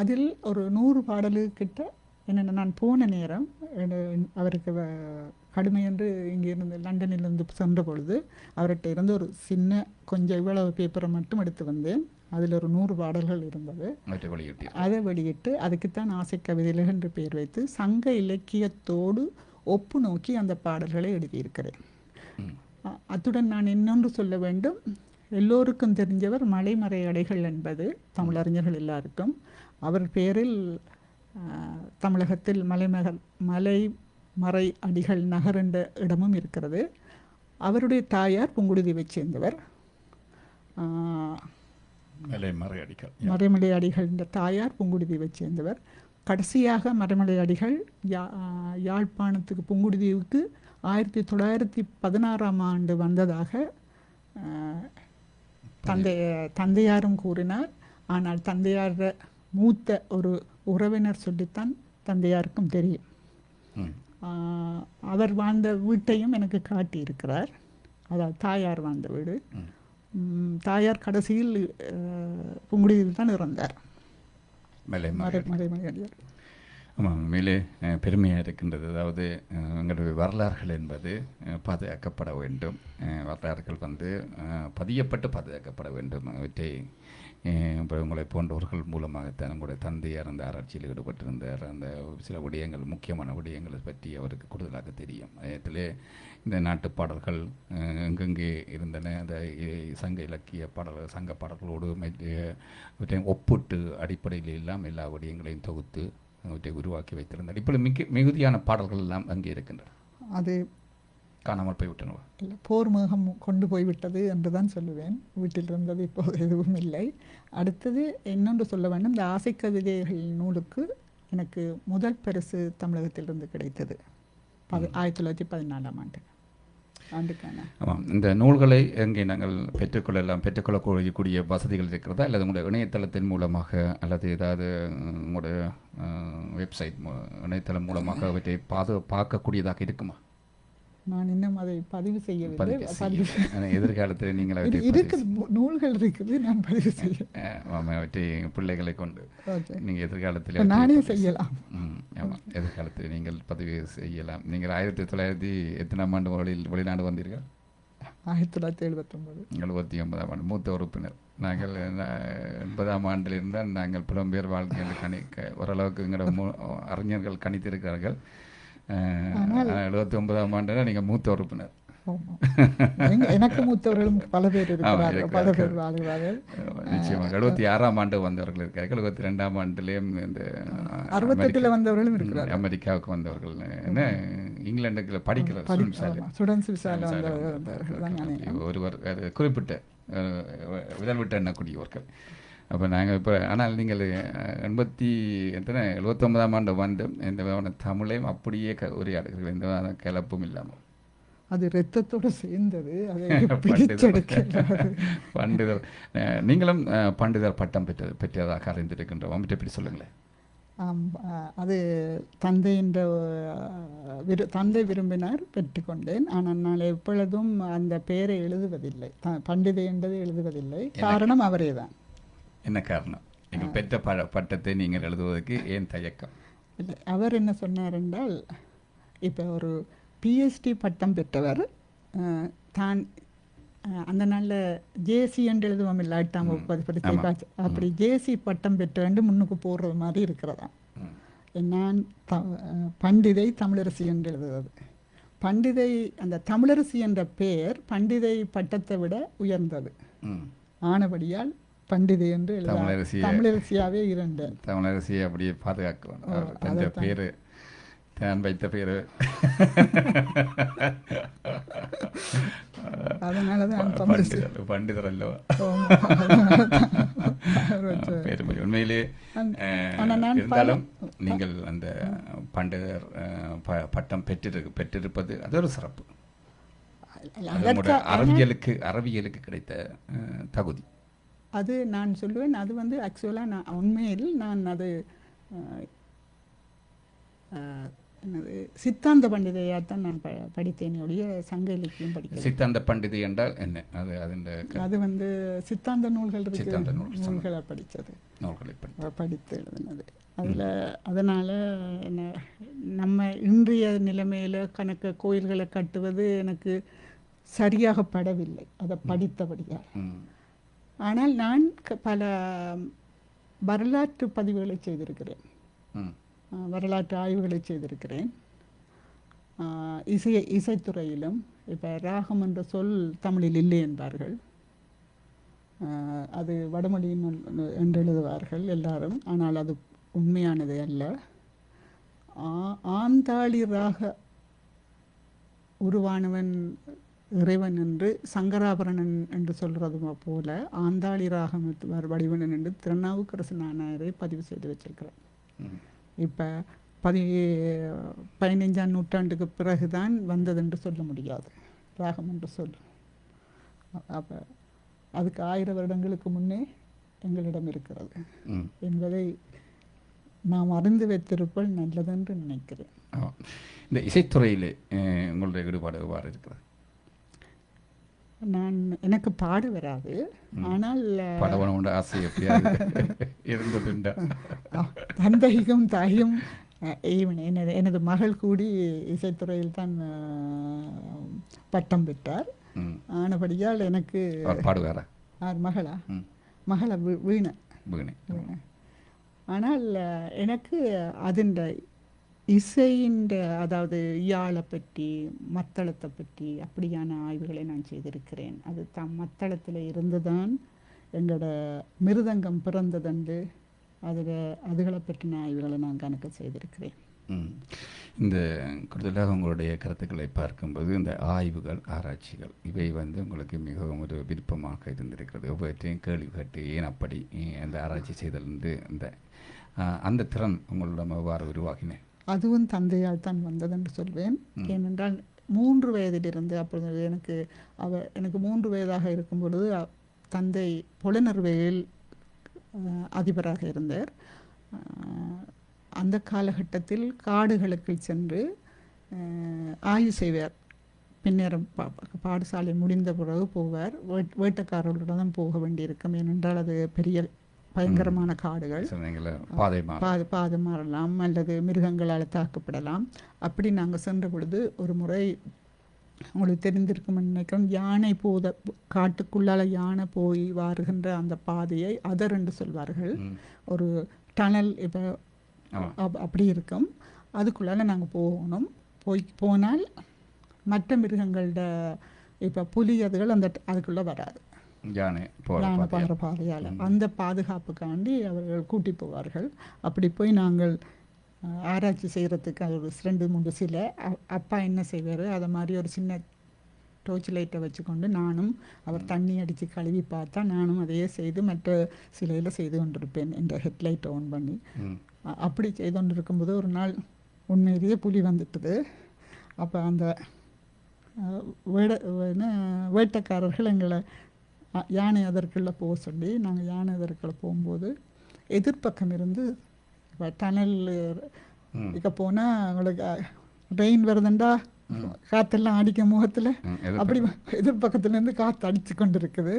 அதில் ஒரு 100 பாடலுக்கிட்ட. என்னென்ன, நான் போன நேரம் அவருக்கு கடுமை என்று இங்கிருந்து லண்டனிலிருந்து சென்ற பொழுது அவர்கிட்ட இருந்து ஒரு சின்ன கொஞ்சம் இவ்வளவு பேப்பரை மட்டும் எடுத்து வந்தேன். அதில் ஒரு 100 பாடல்கள் இருந்தது. அதை வெளியிட்டு அதுக்குத்தான் ஆசை கவிதைகள் என்று பெயர் வைத்து சங்க இலக்கியத்தோடு ஒப்பு நோக்கி அந்த பாடல்களை எழுதியிருக்கிறேன். அத்துடன் நான் இன்னொன்று சொல்ல வேண்டும். எல்லோருக்கும் தெரிஞ்சவர் மலைமறை அடைகள் என்பது தமிழறிஞர்கள் எல்லாருக்கும். அவர் பெயரில் தமிழகத்தில் மலைமறை அடிகள் நகர் என்ற இடமும் இருக்கிறது. அவருடைய தாயார் புங்குடுதீவை சேர்ந்தவர். மறைமலை அடிகள் என்ற தாயார் புங்குடுதீவை சேர்ந்தவர். கடைசியாக மறைமலை அடிகள் யாழ்ப்பாணத்துக்கு புங்குடுதீவுக்கு 1916ஆம் ஆண்டு வந்ததாக தந்தையாரும் கூறினார். ஆனால் தந்தையார் மூத்த ஒரு உறவினர் சொல்லித்தான் தந்தையாருக்கும் தெரியும். அவர் வாழ்ந்த வீட்டையும் எனக்கு காட்டியிருக்கிறார். அதாவது தாயார் வாழ்ந்த வீடு. தாயார் கடைசியில் புங்குடுதீவில் தான் இறந்தார். ஆமாம், மேலே பெருமையாக இருக்கின்றது. அதாவது எங்களுடைய வரலாறுகள் என்பது பாதுகாக்கப்பட வேண்டும். வரலாறுகள் வந்து பதியப்பட்டு பாதுகாக்கப்பட வேண்டும். அவற்றை இப்போ உங்களை போன்றவர்கள் மூலமாகத்தான் உங்களுடைய தந்தையார் அந்த ஆராய்ச்சியில் ஈடுபட்டிருந்தார். அந்த சில விடயங்கள், முக்கியமான விடயங்களை பற்றி அவருக்கு கூடுதலாக தெரியும். அதில் இந்த நாட்டு பாடல்கள் எங்கெங்கே இருந்தன, அந்த சங்க இலக்கிய பாடல்கள் சங்க பாடல்களோடு ஒப்பிட்டு அடிப்படையில் எல்லாம் எல்லா விடயங்களையும் தொகுத்து அவற்றை உருவாக்கி வைத்திருந்தார். இப்பொழுது மிகுதியான பாடல்கள் எல்லாம் அங்கே இருக்கின்றன. அது காணாமல் போய்விட்டனவா? இல்லை, போர் மேகம் கொண்டு போய்விட்டது என்று தான் சொல்லுவேன். வீட்டில் இருந்தது இப்போது எதுவும் இல்லை. அடுத்தது இன்னொன்று சொல்ல வேண்டும். இந்த ஆசை கவிதைகள் நூலுக்கு எனக்கு முதல் பரிசு தமிழகத்திலிருந்து கிடைத்தது 1914ஆம் ஆண்டுக்கான. ஆமாம், இந்த நூல்களை எங்கே நாங்கள் பெற்றுக்கொள்ளக்கூடிய வசதிகள் இருக்கிறதா, அல்லது உங்களுடைய இணையதளத்தின் மூலமாக அல்லது ஏதாவது உங்களுடைய வெப்சைட் இணையதளம் மூலமாக அவற்றை பார்க்கக்கூடியதாக இருக்குமா? நான் இன்னும் அதை பதிவு செய்யவில்லை. எதிர்காலத்தில் நீங்கள் நூல்கள் இருக்குது, நான் பதிவு செய்ய அவற்றை பிள்ளைகளை கொண்டு நீங்கள் எதிர்காலத்தில் நானே செய்யலாம். ஆமாம், எதிர்காலத்தில் நீங்கள் பதிவு செய்யலாம். நீங்கள் 1900 ஆண்டு வெளிநாடு வந்தீர்கள்? 1979. 79ஆம் ஆண்டு மூத்த உறுப்பினர். நாங்கள் 80ஆம் ஆண்டில் இருந்தால் நாங்கள் புலம்பெயர் வாழ்க்கையில் ஓரளவுக்கு எங்களோட அறிஞர்கள் கணித்திருக்கிறார்கள். 79ஆம் ஆண்டு நீங்கள் மூத்த உறுப்பினர். எனக்கு மூத்தவர்களும் பல பேர் இருக்கிறார்கள், பல பேர் வாழ்கிறார்கள். நிச்சயமாக 76ஆம் ஆண்டு வந்தவர்கள் இருக்கார்கள், 72ஆம் ஆண்டுலேயும் இந்த 68 வந்தவர்களும் இருக்கிறார்கள், அமெரிக்காவுக்கு வந்தவர்கள், என்ன இங்கிலாந்துக்கு படிக்கிற ஸ்டூடெண்ட்ஸ் விசாவில் வந்தவர்கள் தான் ஒருவர், அது குறிப்பிட்ட விரல் விட்டு எண்ணக்கூடியவர்கள். அப்போ நாங்கள் இப்போ, ஆனால் நீங்கள் 79ஆம் ஆண்டு வந்து இந்த தமிழையும் அப்படியே உரையாடுகிறீர்கள், எந்த கிளப்பும் இல்லாமல். அது ரத்தத்தோடு சேர்ந்தது, பண்டிதர். நீங்களும் பண்டிதர் பட்டம் பெற்றதாக அறிந்திருக்கின்றோம், அவற்றை எப்படி சொல்லுங்களேன். அது தந்தை விரும்பினார், பெற்றுக்கொண்டேன். ஆனால் நான் எப்பொழுதும் அந்த பெயரை எழுதுவதில்லை, பண்டிதை என்பதை எழுதுவதில்லை. காரணம் அவரே தான். என்ன காரணம்? நீங்கள் பெற்ற பட்டத்தை நீங்கள் எழுதுவதற்கு ஏன் தயக்கம்? இல்லை, அவர் என்ன சொன்னார் என்றால், இப்போ ஒரு பிஎச்டி பட்டம் பெற்றவர் தான் அந்த நாளில் ஜேசி என்று எழுதுவோம் இல்லை, 8ஆம் வகுப்பு படித்த, அப்படி ஜேசி பட்டம் பெற்று முன்னுக்கு போடுறது மாதிரி இருக்கிறதா. நான் பண்டிதை தமிழரசி என்று எழுதுவது. பண்டிதை, அந்த தமிழரசி என்ற பெயர் பண்டிதை பட்டத்தை விட உயர்ந்தது ஆனபடியால் பண்டிதை என்று தமிழரசியாவே இருந்தேன். தமிழரசியை அப்படியே பாதுகாக்க பேரு தான் வைத்த பேரு. அதனாலதான் பண்டிதர் அல்லவா பெருமை. உண்மையிலே இருந்தாலும் நீங்கள் அந்த பண்டிதர் பட்டம் பெற்றிருப்பது அது ஒரு சிறப்பு, அறிவியலுக்கு கிடைத்த தகுதி. அது நான் சொல்லுவேன், அது வந்து ஆக்சுவலாக நான் உண்மையில் நான் அது என்னது சித்தாந்த பண்டிதையாகத்தான் நான் படித்தேன் ஒழிய சங்க இலக்கியம் படிக்கிறேன். சித்தாந்த பண்டிதை என்றால் என்ன? அது வந்து சித்தாந்த நூல்கள் நூல்களை படித்தது, படித்து எழுதினது. அதனால் என்ன, நம்ம இன்றைய நிலைமையில் கணக்கு கோயில்களை கட்டுவது எனக்கு சரியாக படவில்லை அதை படித்தபடியால். ஆனால் நான் பல வரலாற்று பதிவுகளை செய்திருக்கிறேன், வரலாற்று ஆய்வுகளை செய்திருக்கிறேன். இசைத்துறையிலும் இப்போ ராகம் என்ற சொல் தமிழில் இல்லை என்பார்கள், அது வடமொழியின் என்று எழுதுவார்கள் எல்லாரும், ஆனால் அது உண்மையானது அல்ல. ஆந்தாளி ராக உருவானவன் இறைவன் என்று சங்கராபரணன் என்று சொல்கிறது போல ஆந்தாளி ராகம் வடிவனன் என்று திருநாவுக்கரசு நாயனாரை பதிவு செய்து வச்சிருக்கிறேன். இப்போ 15ஆம் நூற்றாண்டுக்கு பிறகுதான் வந்தது என்று சொல்ல முடியாது ராகம் என்று சொல். அப்போ அதுக்கு 1000 வருடங்களுக்கு முன்னே எங்களிடம் இருக்கிறது என்பதை நாம் அறிந்து வைத்திருப்பது நல்லதென்று நினைக்கிறேன். இந்த இசைத்துறையில் உங்களுடைய ஈடுபாடு எவ்வாறு இருக்கிறது? எனக்கு பாட வராது, ஆனால் தந்தையும் தாயும் எனது மகள் கூடி இசைத்துறையில் தான் பட்டம் பெற்றார். ஆனபடியால் எனக்கு பாடுவாரா? மகள வீணை. ஆனால் எனக்கு அதன் இசையின், அதாவது யாழை பற்றி மத்தளத்தை பற்றி அப்படியான ஆய்வுகளை நான் செய்திருக்கிறேன். அது மத்தளத்தில் இருந்து தான் எங்களோட மிருதங்கம் பிறந்ததுண்டு, அதுகளை பற்றின ஆய்வுகளை நான் கணக்கு செய்திருக்கிறேன். இந்த கூடுதலாக உங்களுடைய கருத்துக்களை பார்க்கும்போது இந்த ஆய்வுகள், ஆராய்ச்சிகள் இவை வந்து உங்களுக்கு மிகவும் ஒரு விருப்பமாக இருந்திருக்கிறது. ஒவ்வொருத்தையும் கேள்வி கேட்டு ஏன் அப்படி அந்த ஆராய்ச்சி செய்தலிருந்து அந்த திறன் உங்களிடம் எவ்வாறு உருவாகினேன்? அதுவும் தந்தையால் தான் வந்ததென்று சொல்வேன். ஏனென்றால் 3 வயதிலிருந்து, அப்பொழுது எனக்கு 3 வயதாக இருக்கும் பொழுது தந்தை புலனறுவையில் அதிபராக இருந்தார். அந்த காலகட்டத்தில் காடுகளுக்கு சென்று ஆய்வு செய்வார். பின்னேறம் பாடசாலை முடிந்த பிறகு போவார். வேட்டக்காரர்களுடன் தான் போக வேண்டியிருக்கும், ஏனென்றால் அது பெரிய பயங்கரமான காடுகள், பாதை மாறலாம் அல்லது மிருகங்களால் தாக்கப்படலாம். அப்படி நாங்கள் சென்ற பொழுது ஒரு முறை, உங்களுக்கு தெரிந்திருக்கும் நினைக்கிறோம், யானை காட்டுக்குள்ளால யானை போய் வாருகின்ற அந்த பாதையை அதர் என்று சொல்வார்கள். ஒரு டனல் இப்போ அப்படி இருக்கும், அதுக்குள்ளால நாங்கள் போனால் மற்ற மிருகங்களோட இப்போ புலி அதுகள் அந்த அதுக்குள்ளே வராது. யானை போகிற பாதையால் அந்த பாதுகாப்புக்காண்டி அவர்கள் கூட்டி போவார்கள். அப்படி போய் நாங்கள் ஆராய்ச்சி செய்கிறதுக்கு அது ஒரு 2-3 சிலை அப்பா என்ன செய்வார், அதை மாதிரி ஒரு சின்ன டோர்ச் லைட்டை வச்சுக்கொண்டு நானும் அவர் தண்ணி அடித்து கழுவி பார்த்தா நானும் அதையே செய்து மற்ற சிலையில் செய்து கொண்டிருப்பேன் இந்த ஹெட்லைட்டை ஆன் பண்ணி. அப்படி செய்து கொண்டு இருக்கும்போது ஒரு நாள் உண்மையிலேயே புலி வந்துட்டுது. அப்போ அந்த வேட்டைக்காரர்கள் எங்களை யானை அதற்குள்ளே போக சொல்லி நாங்கள் யானை அதற்குள்ளே போகும்போது எதிர்ப்பக்கம் இருந்து டனல் இக்க போனால் உங்களுக்கு ரெயின் வருதுண்டா காற்றெல்லாம் அடிக்க முகத்தில் அப்படி எதிர்பக்கத்துலேருந்து காற்று அடித்து கொண்டு இருக்குது.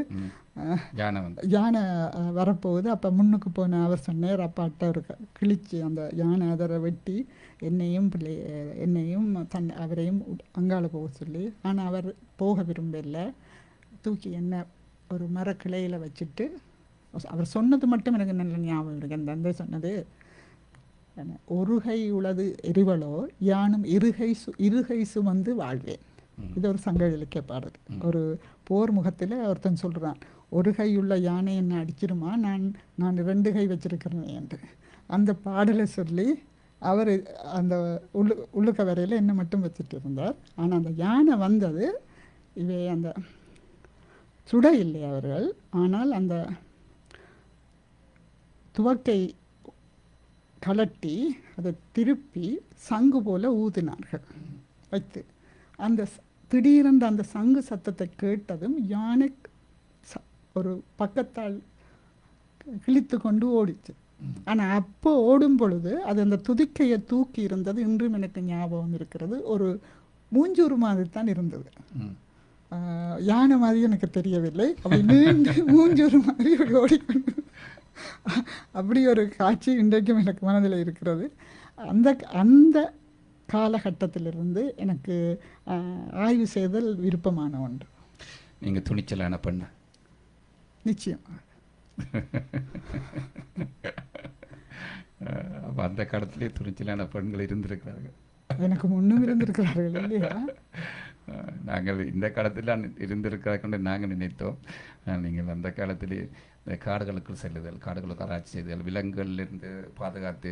யானை வரப்போகுது. அப்போ முன்னுக்கு போன அவர் சொன்னார் அப்பாட்ட ஒரு கிழிச்சு அந்த யானை அதரை வெட்டி என்னையும் அவரையும் அங்கால போக சொல்லி. ஆனால் அவர் போக விரும்பலை. தூக்கி என்ன ஒரு மரக்கிளையில் வச்சுட்டு அவர் சொன்னது மட்டும் எனக்கு நல்ல ஞாபகம் இருக்கு. அந்த தந்தை சொன்னது, ஒருகை உளது எரிவலோ யானும் இருகை சுமந்து வாழ்வேன். இது ஒரு சங்க இலக்கிய பாடல். ஒரு போர் முகத்தில் ஒருத்தன் சொல்கிறான், ஒரு கை உள்ள யானை என்ன அடிச்சிருமா, நான் 2 கை வச்சிருக்கிறேன் என்று. அந்த பாடலை சொல்லி அவர் அந்த உள்ளுக்க வரையில் என்ன மட்டும் வச்சுட்டு இருந்தார். ஆனால் அந்த யானை வந்தது இவை அந்த சுட இல்லை அவர்கள். ஆனால் அந்த துவக்கை கலட்டி அதை திருப்பி சங்கு போல ஊதினார்கள் வைத்து. அந்த திடீரென்று அந்த சங்கு சத்தத்தை கேட்டதும் யானை ஒரு பக்கத்தால் கிழித்து கொண்டு ஓடிச்சு. ஆனால் அப்போ ஓடும் பொழுது அது அந்த துதிக்கையை தூக்கி இருந்தது இன்றும் எனக்கு ஞாபகம் இருக்கிறது. ஒரு மூஞ்சூறு மாதிரி தான் இருந்தது. யானை மாதிரி எனக்கு தெரியவில்லை. அப்படி நீண்டு மூஞ்சூறு மாதிரி ஓடிக்கொண்டு அப்படி ஒரு காட்சி இன்றைக்கும் எனக்கு மனதில் இருக்கிறது. அந்த காலகட்டத்திலிருந்து எனக்கு ஆய்வு செய்தல் விருப்பமான ஒன்று. நீங்கள் துணிச்சலான பெண். நிச்சயமாக. அப்போ அந்த காலத்திலே துணிச்சலான பெண்கள் இருந்திருக்கிறார்கள். எனக்கு முன்னும் இருந்திருக்கிறார்கள் இல்லையா? நாங்கள் இந்த காலத்தில் இருந்திருக்கிறார்கள் நாங்கள் நினைத்தோம். நீங்கள் அந்த காலத்திலே இந்த காடுகளுக்கு செல்லுதல், காடுகளுக்கு ஆராய்ச்சி செய்தல், விலங்குகளிலிருந்து பாதுகாத்து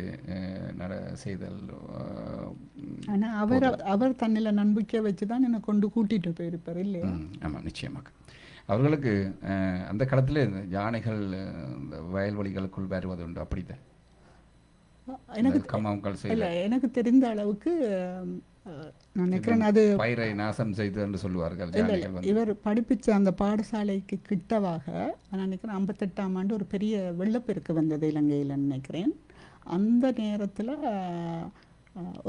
செய்தல். ஆனால் அவர் தன்னில் நம்பிக்கை வச்சு தான் என்னை கொண்டு கூட்டிகிட்டு போயிருப்பார் இல்லையா? ஆமாம், நிச்சயமாக. அவர்களுக்கு அந்த காலத்தில் யானைகள் வயல்வெளிகளுக்குள் வருவது உண்டு. அப்படித்தான் எனக்கு தெரிந்த அளவுக்கு நான் நினைக்கிறேன் அது பயிரை நாசம் செய்து என்று சொல்லுவார்கள். இவர் படிப்பிச்ச அந்த பாடசாலைக்கு கிட்டவாக நான் நினைக்கிறேன் 58ஆம் ஆண்டு ஒரு பெரிய வெள்ளப்பெருக்கு வந்தது இலங்கையில் நினைக்கிறேன். அந்த நேரத்தில்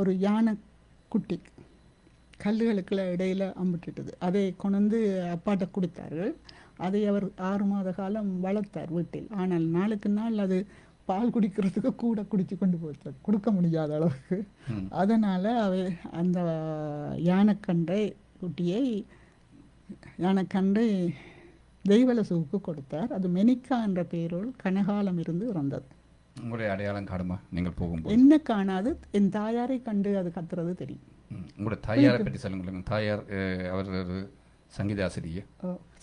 ஒரு யானை குட்டி கல்லுகளுக்குள்ள இடையில் அம்பிட்டுது. அதை கொண்டு அப்பாட்ட கொடுத்தார்கள். அதை அவர் 6 மாத காலம் வளர்த்தார் வீட்டில். ஆனால் நாளுக்கு நாள் அது பால் குடிக்கிறதுக்கு கூட குடிச்சு கொண்டு போச்சு, கொடுக்க முடியாத அளவுக்கு. அதனால் அவை அந்த யானைக்கண்டை குட்டியை தெய்வலசுவுக்கு கொடுத்தார். அது மெனிக்கா என்ற பெயரோல் கனகாலம் இருந்து இறந்தது. உங்களுடைய அடையாளம் காணுமா? நீங்கள் போகும்போது என்ன காணாது, என் தாயாரை கண்டு அது கத்துறது தெரியும். உங்களோட தாயாரை பற்றி சொல்லுங்க. தாயார் அவர்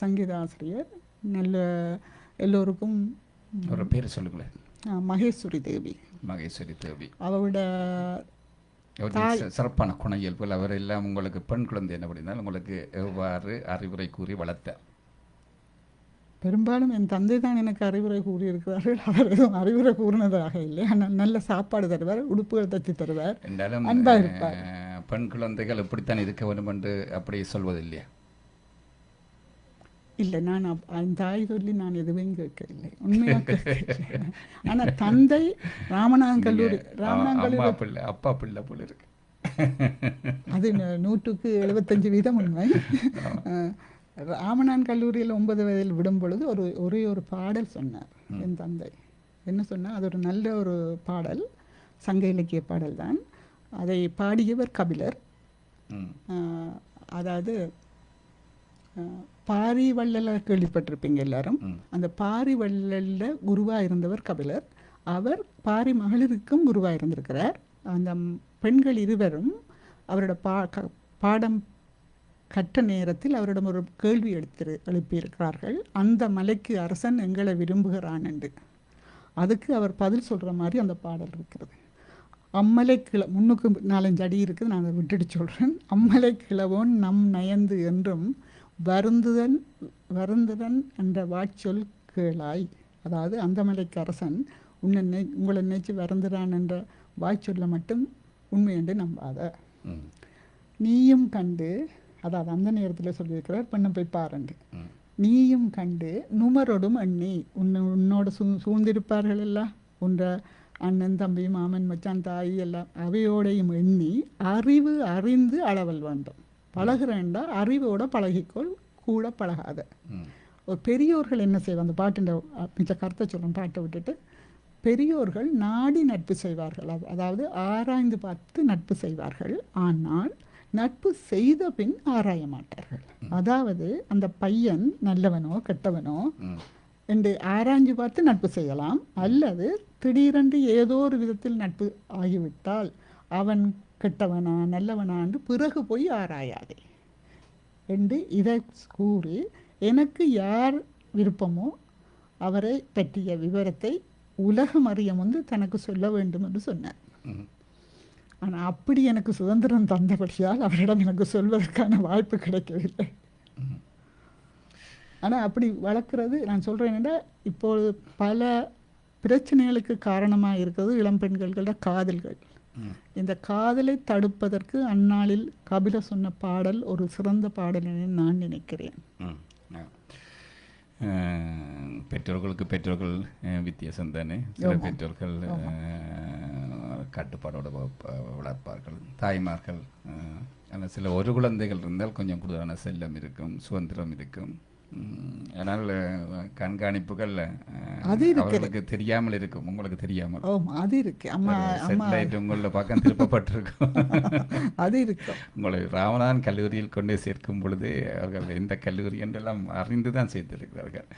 சங்கீதாசிரியர். நல்ல எல்லோருக்கும் ஒரு பேர் சொல்லுங்களேன். மகேஸ்வரி தேவி. அவரோட சிறப்பான குண இயல்புகள். அவர் எல்லாம் உங்களுக்கு பெண் குழந்தை என்ன அப்படின்னா உங்களுக்கு எவ்வாறு அறிவுரை கூறி வளர்த்தார்? பெரும்பாலும் என் தந்தை தான் எனக்கு அறிவுரை கூறியிருக்கிறார்கள். அவர் எதுவும் அறிவுரை கூறினதாக இல்லை. ஆனால் நல்ல சாப்பாடு தருவார், உடுப்புகள் தச்சு தருவார், அன்பாக இருப்பார். பெண் குழந்தைகள் எப்படித்தான் இருக்க வேண்டும் என்று அப்படி சொல்வது இல்லையா? இல்லை, நான் தாய் சொல்லி நான் எதுவும் கேட்கவில்லை, உண்மையாக. ஆனால் தந்தை ராமநாதன் கல்லூரி அப்பா பிள்ளை போல இருக்கு. அது 100% உண்மை. ராமநாதன் கல்லூரியில் 9 வயதில் விடும் பொழுது ஒரே ஒரு பாடல் சொன்னார் என் தந்தை. என்ன சொன்னால், அது ஒரு நல்ல ஒரு பாடல், சங்க இலக்கிய பாடல் தான். அதை பாடியவர் கபிலர். அதாவது பாரி வள்ளல கேள்விப்பட்டிருப்பீங்க எல்லாரும். அந்த பாரி வள்ளல்ல குருவாக இருந்தவர் கபிலர். அவர் பாரி மகளிருக்கும் குருவாக இருந்திருக்கிறார். அந்த பெண்கள் இருவரும் அவரோட பாடம் கட்ட நேரத்தில் அவரிடம் ஒரு கேள்வி எழுப்பியிருக்கிறார்கள். அந்த மலைக்கு அரசன் எங்களை விரும்புகிறான் என்று. அதுக்கு அவர் பதில் சொல்கிற மாதிரி அந்த பாடல் இருக்கிறது. அம்மலை முன்னுக்கு 4-5 அடி இருக்குது, நான் அதை விட்டுட்டு சொல்கிறேன். அம்மலை கிழவோன் நம் நயந்து என்றும் வருந்துதன் என்ற வாய்ச்சொல் கேளாய். அதாவது அந்த மலைக்கு அரசன் உங்களை நினைச்சு வருந்துறான் என்ற வாய்ச்சொல்ல மட்டும் உண்மை என்று நம்பாத. நீயும் கண்டு, அதாவது அந்த நேரத்தில் சொல்லியிருக்கிறார், பெண்ணை போய் பாருண்டு. நீயும் கண்டு நுமரோடும் எண்ணி, உன்னோட சூழ்ந்திருப்பார்கள் எல்லாம், உன்ற அண்ணன் தம்பி மாமன் மச்சான் தாய் எல்லாம், அவையோடையும் எண்ணி அறிந்து அளவல் வேண்டும். பழகுறேன்டா அறிவோட பழகிக்கொள், கூட பழகாத. ஒரு பெரியோர்கள் என்ன செய்வாங்க, அந்த பாட்டு மிச்ச கருத்தை சொல்கிறேன், பாட்டை விட்டுட்டு. பெரியோர்கள் நாடி நட்பு செய்வார்கள், அதாவது ஆராய்ந்து பார்த்து நட்பு செய்வார்கள். ஆனால் நட்பு செய்த பின் ஆராய மாட்டார்கள். அதாவது அந்த பையன் நல்லவனோ கெட்டவனோ என்று ஆராய்ஞ்சு பார்த்து நட்பு செய்யலாம், அல்லது திடீரென்று ஏதோ ஒரு விதத்தில் நட்பு ஆகிவிட்டால் அவன் கெட்டவனா நல்லவனா என்று பிறகு போய் ஆராயாதே என்று இதை கூறி, எனக்கு யார் விருப்பமோ அவரை பற்றிய விவரத்தை உலகம் அறிய முன்பு தனக்கு சொல்ல வேண்டும் என்று சொன்னார். ஆனால் அப்படி எனக்கு சுதந்திரம் தந்தபடியால் அவரிடம் எனக்கு சொல்வதற்கான வாய்ப்பு கிடைக்கவில்லை. ஆனால் அப்படி வளர்க்குறது, நான் சொல்கிறேன் என்ன, இப்போது பல பிரச்சனைகளுக்கு காரணமாக இருக்கிறது இளம்பெண்களோட காதல்கள். இந்த காதலை தடுப்பதற்கு அந்நாளில் கபில சொன்ன பாடல் ஒரு சிறந்த பாடல் என நான் நினைக்கிறேன். பெற்றோர்கள் வித்தியாசம் தானே. சில பெற்றோர்கள் கட்டுப்பாடோடு வளர்ப்பார்கள், தாய்மார்கள். ஆனால் சில ஒரு குழந்தைகள் இருந்தால் கொஞ்சம் கூடுதலான செல்லம் இருக்கும், சுதந்திரம் இருக்கும். ஆனால் கண்காணிப்புகள் அவர்களுக்கு தெரியாமல் இருக்கும், உங்களுக்கு தெரியாமல் அது இருக்கு. உங்கள பக்கம் திருப்பப்பட்டிருக்கும். அது இருக்கு. உங்களை ராமநாதன் கல்லூரியில் கொண்டு சேர்க்கும் பொழுது அவர்கள் எந்த கல்லூரி என்றெல்லாம் அறிந்து தான் சேர்த்திருக்கிறார்கள்.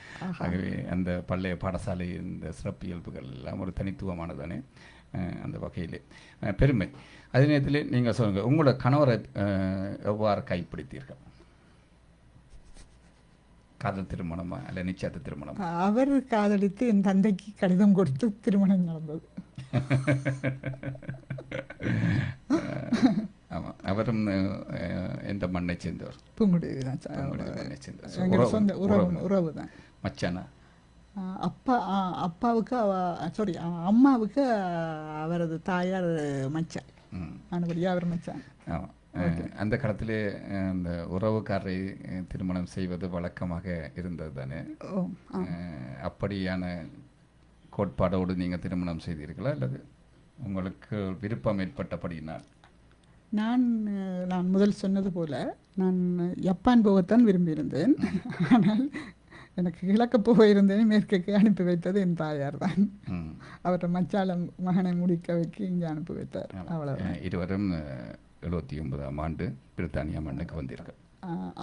ஆகவே அந்த பள்ளைய பாடசாலை இந்த சிறப்பு இயல்புகள் எல்லாம் ஒரு தனித்துவமானதானே. அந்த வகையிலே பெருமை. அதே நேரத்தில் நீங்கள் சொல்லுங்கள், உங்களோட கணவரை எவ்வாறு கைப்பிடித்தீர்கள்? காதல் திருமணமா இல்லை நிச்சயத்த திருமணம்? அவர் காதலித்து என் தந்தைக்கு கடிதம் கொடுத்து திருமணம் நடந்தது. ஆமாம். அவரும் எந்த மண்ணை சேர்ந்தவர்? புங்குடுதீவு மண்ணை சேர்ந்தவர். சொந்த உறவு தான். மச்சானா? அப்பாவுக்கு அம்மாவுக்கு அவரது தாயார் மச்சான், ஆனபடியாக அவர் மச்சான். ஆமாம். அந்த காலத்திலே அந்த உறவுக்காரரை திருமணம் செய்வது வழக்கமாக இருந்தது தானே. அப்படியான கோட்பாடோடு நீங்கள் திருமணம் செய்தீர்களா, அல்லது உங்களுக்கு விருப்பம் ஏற்பட்டபடியினால்? நான் முதல் சொன்னது போல நான் ஜப்பான் போகத்தான் விரும்பியிருந்தேன். ஆனால் எனக்கு கிழக்கு போக இருந்தேன், மேற்குக்கு அனுப்பி வைத்தது என் தாயார் தான். அவரை மச்சாலம் மகனை முடிக்க வைக்க இங்கே அனுப்பி வைத்தார். அவ்வளோதான். இருவரும் 79ஆம் ஆண்டு பிரித்தானியா மண்ணுக்கு வந்தீர்கள்.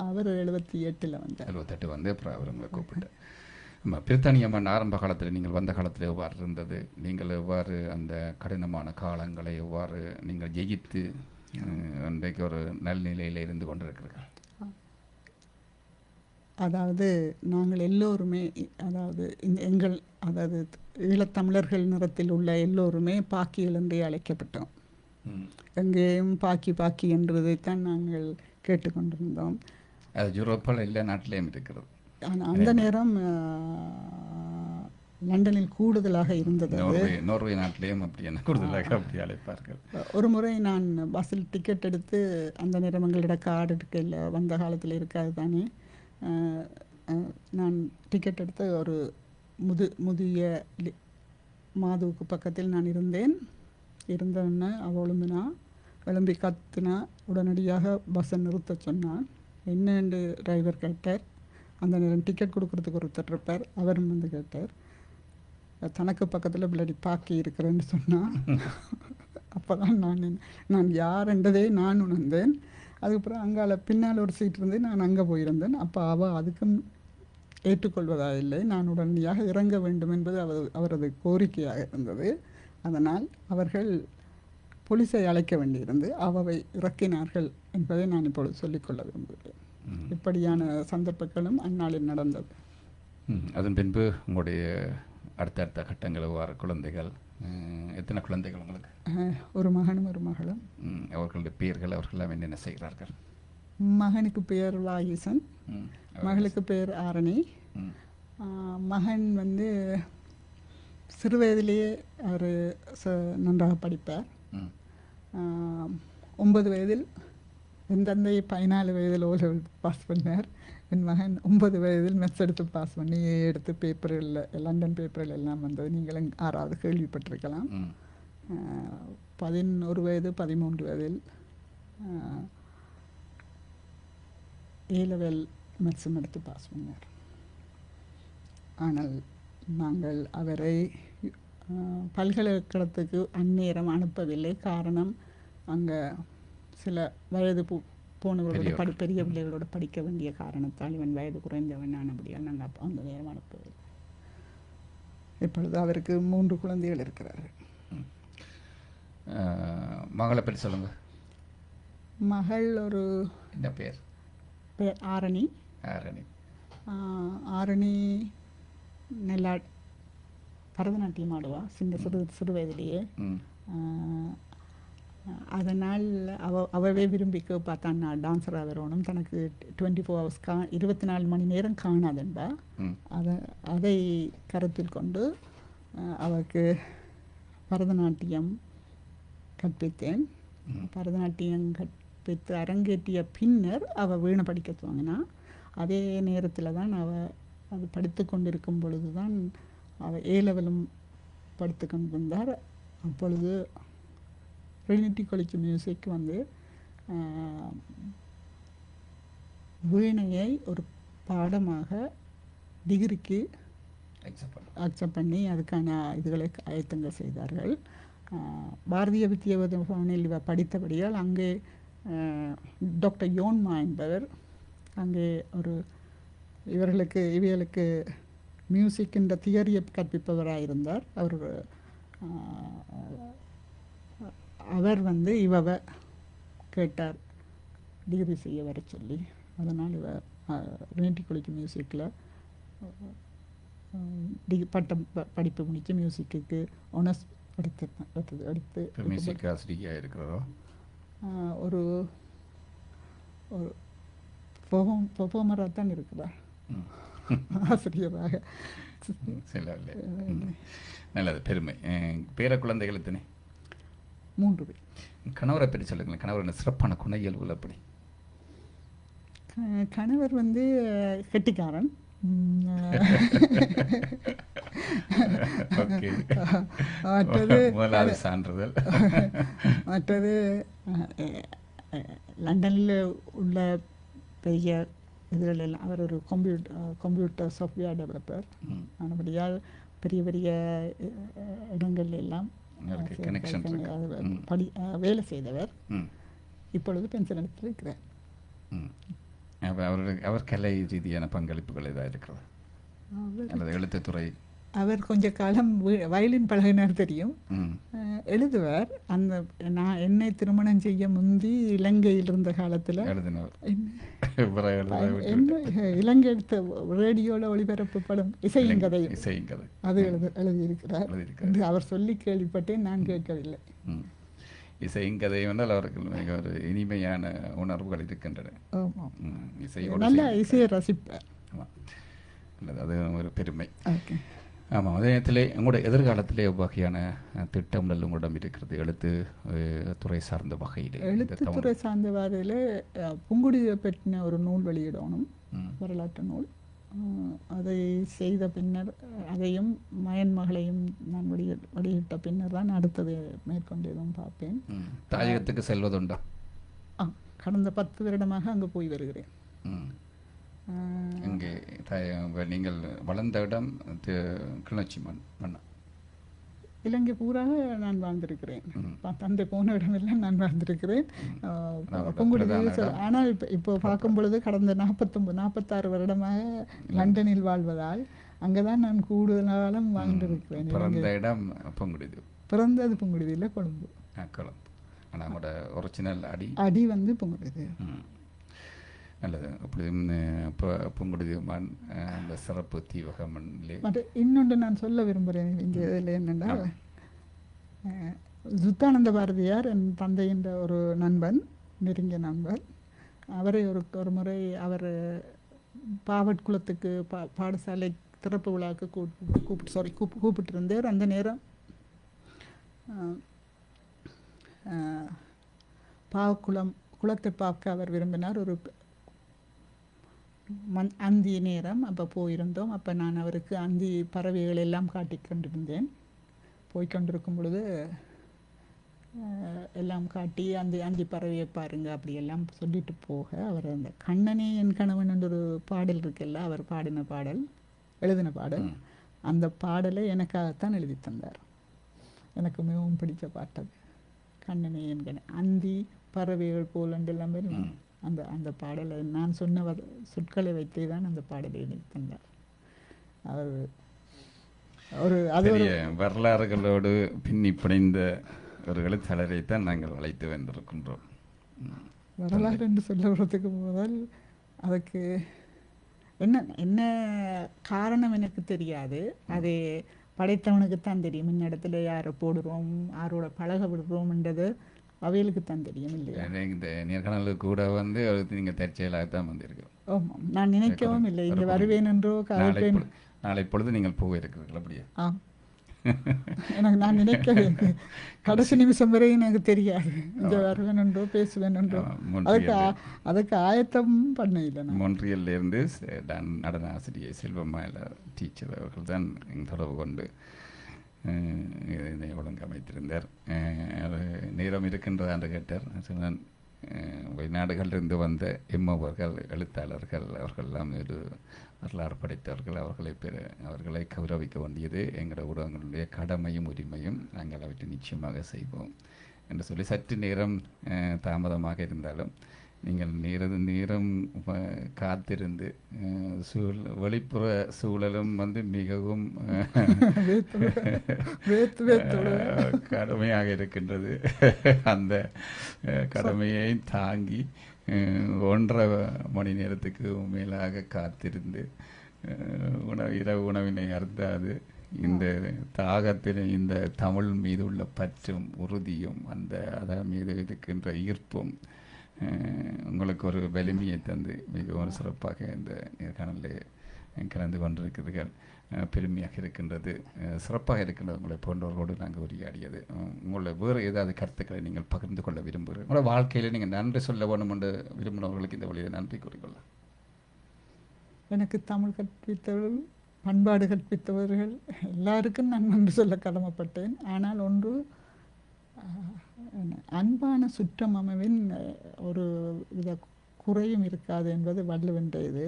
அவர் 78 வந்தார். 78 வந்து அப்புறம் அவர் உங்களை கூப்பிட்டார். பிரித்தானியா மண் ஆரம்ப காலத்தில் நீங்கள் வந்த காலத்தில் எவ்வாறு இருந்தது? நீங்கள் எவ்வாறு அந்த கடினமான காலங்களை எவ்வாறு நீங்கள் ஜெயித்து இன்றைக்கு ஒரு நல்நிலையில் இருந்து கொண்டிருக்கிறீர்கள்? அதாவது நாங்கள் எல்லோருமே, அதாவது ஈழத்தமிழர்கள் நிறத்தில் உள்ள எல்லோருமே பாக்கிகள் என்றே அழைக்கப்பட்டோம். எங்கேயும் பாக்கி என்றதைத்தான் நாங்கள் கேட்டுக்கொண்டிருந்தோம். அது யூரோப்பில் எல்லா நாட்டிலையும் இருக்கிறது. ஆனால் அந்த நேரம் லண்டனில் கூடுதலாக இருந்தது. நோர்வே நாட்டிலையும் கூடுதலாக அப்படி அழைப்பார்கள். ஒரு முறை நான் பஸ்ஸில் டிக்கெட் எடுத்து, அந்த நேரம் எங்களோட கார்டு இருக்கையில் வந்த காலத்தில் இருக்காது தானே, நான் டிக்கெட் எடுத்து ஒரு முதிய மாதுவுக்கு பக்கத்தில் நான் இருந்தோன்னே அவளுந்துனா விளம்பி கத்துனா உடனடியாக பஸ்ஸை நிறுத்த சொன்னான். என்னென்று டிரைவர் கேட்டார். அந்த நேரம் டிக்கெட் கொடுக்குறதுக்கு ஒருத்தர் இருப்பார், அவரும் வந்து கேட்டார். தனக்கு பக்கத்தில் பிள்ளை பாக்கி இருக்கிறேன்னு சொன்னான். அப்போ தான் நான் யார் என்றதே நான் உணர்ந்தேன். அதுக்கப்புறம் அங்கால பின்னால் ஒரு சீட் இருந்து நான் அங்கே போயிருந்தேன். அப்போ அவள் அதுக்கும் ஏற்றுக்கொள்வதா இல்லை, நான் உடனடியாக இறங்க வேண்டும் என்பது அவரது கோரிக்கையாக இருந்தது. அதனால் அவர்கள் போலீஸை அழைக்க வேண்டியிருந்து அவை இறக்கினார்கள் என்பதை நான் இப்பொழுது சொல்லிக்கொள்ள விரும்புகிறேன். இப்படியான சந்தர்ப்பங்களும் அந்நாளில் நடந்தது. அதன் பின்பு உங்களுடைய அடுத்தடுத்த கட்டங்கள் வர குழந்தைகள், எத்தனை குழந்தைகள் உங்களுக்கு? ஒரு மகனும் ஒரு மகளும். அவர்களுடைய பெயர்கள், அவர்கள் என்னென்ன செய்கிறார்கள்? மகனுக்கு பெயர் வாயுசன், மகளுக்கு பெயர் ஆரணி. மகன் வந்து சிறு வயதிலேயே அவர் நன்றாக படிப்பார். 9 வயதில் என் தந்தை 14 வயதில் ஓ பாஸ் பண்ணார். என் மகன் 9 வயதில் மெட்ஸ் எடுத்து பாஸ் பண்ணி எடுத்து பேப்பரில், லண்டன் பேப்பரில் எல்லாம் வந்தது. நீங்களும் 6வது கேள்விப்பட்டிருக்கலாம். 11 வயது 13 வயதில் A-level மெட்ஸும் எடுத்து பாஸ் பண்ணார். ஆனால் நாங்கள் அவரை பல்கலைக்கழகத்துக்கு அந்நேரம் அனுப்பவில்லை. காரணம், அங்கே சில வயது போனவர்களோட பெரிய பிள்ளைகளோட படிக்க வேண்டிய காரணத்தால் இவன் வயது குறைந்தவன் ஆனபடியால் நாங்கள் அந்த நேரம் அனுப்பவில்லை. இப்பொழுது அவருக்கு 3 குழந்தைகள் இருக்கிறார்கள். மகளை பற்றி சொல்லுங்க. மகள் ஒரு என்ன பேர்? ஆரணி. ஆரணி நல்லா பரதநாட்டியம் ஆடுவா சிறு வயதிலேயே. அதனால் அவவே விரும்பி பார்த்தான், நான் டான்ஸராக வரணும், தனக்கு 24 ஹவர்ஸ் 24 மணி நேரம் காணாதன்பா. அதை கருத்தில் கொண்டு அவருக்கு பரதநாட்டியம் கற்பித்தேன். பரதநாட்டியம் கற்பித்து அரங்கேற்றிய பின்னர் அவள் வீணை படிக்க துவங்கினா. அதே நேரத்தில் தான் அது படித்து கொண்டிருக்கும் பொழுது தான் அவள் A-level படித்து கொண்டிருந்தார். அப்பொழுது ட்ரினிட்டி காலேஜ் மியூசிக் வந்து வீணையை ஒரு பாடமாக டிகிரிக்கு அக்செப்ட் பண்ணி அதுக்கான இதுகளை ஆயத்தங்கள் செய்தார்கள். பாரதிய வித்யாபவனில் இவர் படித்தபடியால் அங்கே டாக்டர் யோன்மா என்பவர் அங்கே இவைகளுக்கு மியூசிக் என்ற தியரியை கற்பிப்பவராக இருந்தார். அவர் வந்து இவ கேட்டார் டிகிரி செய்ய வர சொல்லி. அதனால் இவ ட்ரினிட்டி காலேஜ் மியூசிக்கில் பட்டம் படிப்பு முடித்து மியூசிக்கு ஆனர்ஸ் எடுத்து மியூசிக் ஆசிரியராக இருக்கிறதோ ஒரு பெர்ஃபார்மராக தான் இருக்கிறார், ஆசிரியராக. நல்லது, பெருமை. பேர குழந்தைகள் எத்தனை? 3 பேர். கணவரை பற்றி சொல்லுங்களேன். கணவர் சிறப்பான குண இயல்புகள் அப்படி? கணவர் வந்து கெட்டிக்காரன். சான்றிதழ். மற்றது லண்டனில் உள்ள பெரிய இதுகள் எல்லாம் அவர் ஒரு கம்ப்யூட்டர் சாஃப்ட்வேர் டெவலப்பர் ஆனபடியால் பெரிய பெரிய இடங்கள் எல்லாம் வேலை செய்தவர். இப்பொழுது பென்ஷன் எடுத்து இருக்கிறார். அவர் கலை ரீதியான பங்களிப்புகள் ஏதாவது இருக்கிறதா? அல்லது எழுத்துத்துறை? அவர் கொஞ்ச காலம் வயலின் பழகினார் தெரியும், எழுதுவார். அந்த நான் என்னை திருமணம் செய்ய முந்தி இலங்கையில் இருந்த காலத்தில் இலங்கை எடுத்த ரேடியோவில் ஒளிபரப்பப்படும் இசையும் கதையும் அது எழுதியிருக்கிறார் என்று அவர் சொல்லி கேள்விப்பட்டேன், நான் கேட்கவில்லை. இசையும் கதை வந்தால் அவர்கள் மிக ஒரு இனிமையான உணர்வுகள் இருக்கின்றன. நல்ல இசையை ரசிப்பார். அது ஒரு பெருமை. ஆமாம். அதே நேரத்தில் உங்களோட எதிர்காலத்திலே வகையான திட்டங்கள் உங்களிடம் இருக்கிறது எழுத்து துறை சார்ந்த வகையில்? எழுத்துத்துறை சார்ந்த வகையில் புங்குடுதியை பற்றின ஒரு நூல் வெளியிடணும், வரலாற்று நூல். அதை செய்த பின்னர் அதையும் மயன்மகளையும் நான் வெளியிட்ட பின்னர் தான் அடுத்தது மேற்கொண்டு எதுவும் பார்ப்பேன். தாயகத்துக்கு செல்வதுண்டா? கடந்த 10 வருடமாக அங்கே போய் வருகிறேன். இங்கே நீங்கள் வளர்ந்த இடம் கிளிநொச்சி மண்ணா? இலங்கை பூராக நான் வாழ்ந்திருக்கிறேன். தந்தை போன இடமெல்லாம் நான் வாழ்ந்திருக்கிறேன். ஆனால் இப்போ பார்க்கும் பொழுது கடந்த 46 வருடமாக லண்டனில் வாழ்வதால் அங்கேதான் நான் கூடுதலாலும் வாழ்ந்திருக்கிறேன். பிறந்த இடம் புங்குடுதி? பிறந்தது புங்குடுதியில் கொழும்பு. ஆனால் அவங்களோட ஒரிஜினல் அடி வந்து புங்குடுதி. நல்லது. அப்படி இப்போ புங்குடுதி அந்த சிறப்பு தீவக மண்ணிலே இன்னொன்று நான் சொல்ல விரும்புகிறேன் இந்த இதில் என்னென்னா, சுத்தானந்த பாரதியார் என் தந்தையின் ஒரு நண்பன், நெருங்கிய நண்பர். அவரை ஒரு முறை அவர் பாவட்குளத்துக்கு பாடசாலை திறப்பு விழாவுக்கு கூப்பிட்டிருந்தார். அந்த நேரம் குளத்தை பார்க்க அவர் விரும்பினார். ஒரு அந்தி நேரம் அப்போ போயிருந்தோம். அப்போ நான் அவருக்கு அந்தி பறவைகள் எல்லாம் காட்டி கொண்டிருந்தேன். போய்கொண்டிருக்கும் பொழுது எல்லாம் காட்டி அந்தி பறவையை பாருங்க அப்படியெல்லாம் சொல்லிட்டு போக, அவர் அந்த கண்ணனே என் கணவன் என்ற ஒரு பாடல் இருக்குல்ல, அவர் பாடின பாடல், எழுதின பாடல், அந்த பாடலை எனக்காகத்தான் எழுதி தந்தார். எனக்கு மிகவும் பிடித்த பாட்டது. கண்ணனே என் கணவன், அந்தி பறவைகள் போலண்டு எல்லாம் அந்த அந்த பாடலை நான் சொன்ன சொற்களை வைத்தே தான் அந்த பாடலை எழுதி தந்தார். அவர் ஒரு அது வரலாறுகளோடு பின்னி பிணைந்த ஒரு எழுத்தாளரைத்தான் நாங்கள் அழைத்து வந்திருக்கின்றோம். வரலாறு என்று சொல்லுறதுக்கு முதல் அதுக்கு என்ன காரணம் எனக்கு தெரியாது. அது படைத்தவனுக்குத்தான் தெரியும். இன்னிடத்துல யாரை போடுறோம், யாரோட பழக விடுறோம்ன்றது அவைகளுக்கு தான் தெரியும் இல்லையா? இந்த நேர்காணலுக்கு கூட வந்து நீங்கள் தற்செயலாகத்தான் வந்திருக்கு. ஆமாம், நான் நினைக்கவும் இல்லை இங்கே வருவேன் என்றோ. நாளை பொழுது நீங்கள் போயிருக்கிறீர்கள் அப்படியே? ஆம், எனக்கு நான் நினைக்கவே கடைசி நிமிஷம் வரை எனக்கு தெரியாது இங்கே வருவேன் என்றோ பேசுவேன் என்றோ. அதுக்கு ஆயத்தம் பண்ண இல்லை. மொன்றியல்ல இருந்து நடன ஆசிரியர் செல்வமாயில டீச்சர் அவர்கள் தான் தொடர்பு கொண்டு இதை ஒழுங்கமைத்திருந்தார். அது நேரம் இருக்கின்றதா என்று கேட்டார். சொன்னான், வெளிநாடுகளிலிருந்து வந்த எம்மவர்கள், எழுத்தாளர்கள், அவர்களெல்லாம் ஒரு வரலாறு படைத்தவர்கள். அவர்களை கௌரவிக்க வேண்டியது எங்களோட ஊடகங்களுடைய கடமையும் உரிமையும். நாங்கள் அவற்றை நிச்சயமாக செய்வோம் என்று சொல்லி, சற்று நேரம் தாமதமாக இருந்தாலும் நீங்கள் நேரம் காத்திருந்து, வெளிப்புற சூழலும் வந்து மிகவும் கடுமையாக இருக்கின்றது. அந்த கடமையை தாங்கி 1.5 மணி நேரத்துக்கு மேலாக காத்திருந்து இரவு உணவினை அருந்தாது இந்த தாகத்தில் இந்த தமிழ் மீது உள்ள பற்றும் உறுதியும் அதன் மீது இருக்கின்ற ஈர்ப்பும் உங்களுக்கு ஒரு வலிமையை தந்து மிகவும் சிறப்பாக இந்த நேர்காணலில் கலந்து கொண்டிருக்கிறீர்கள். பெருமையாக இருக்கின்றது, சிறப்பாக இருக்கின்றது. உங்களை போன்றவர்களோடு நாங்கள் உரையாடியது. உங்களை வேறு ஏதாவது கருத்துக்களை நீங்கள் பகிர்ந்து கொள்ள விரும்புகிறீர்கள்? உங்களோட வாழ்க்கையில் நீங்கள் நன்றி சொல்ல வேண்டும் என்று விரும்பினவர்களுக்கு இந்த வழியில் நன்றி கூறிக்கொள்ளலாம். எனக்கு தமிழ் கற்பித்தவர்கள், பண்பாடு கற்பித்தவர்கள் எல்லாருக்கும் நான் நன்றி சொல்ல கடமைப்பட்டேன். ஆனால் ஒன்று, அன்பான சுற்றம் அமைவின் ஒரு வித குறையும் இருக்காது என்பது வள்ளுவன்றது.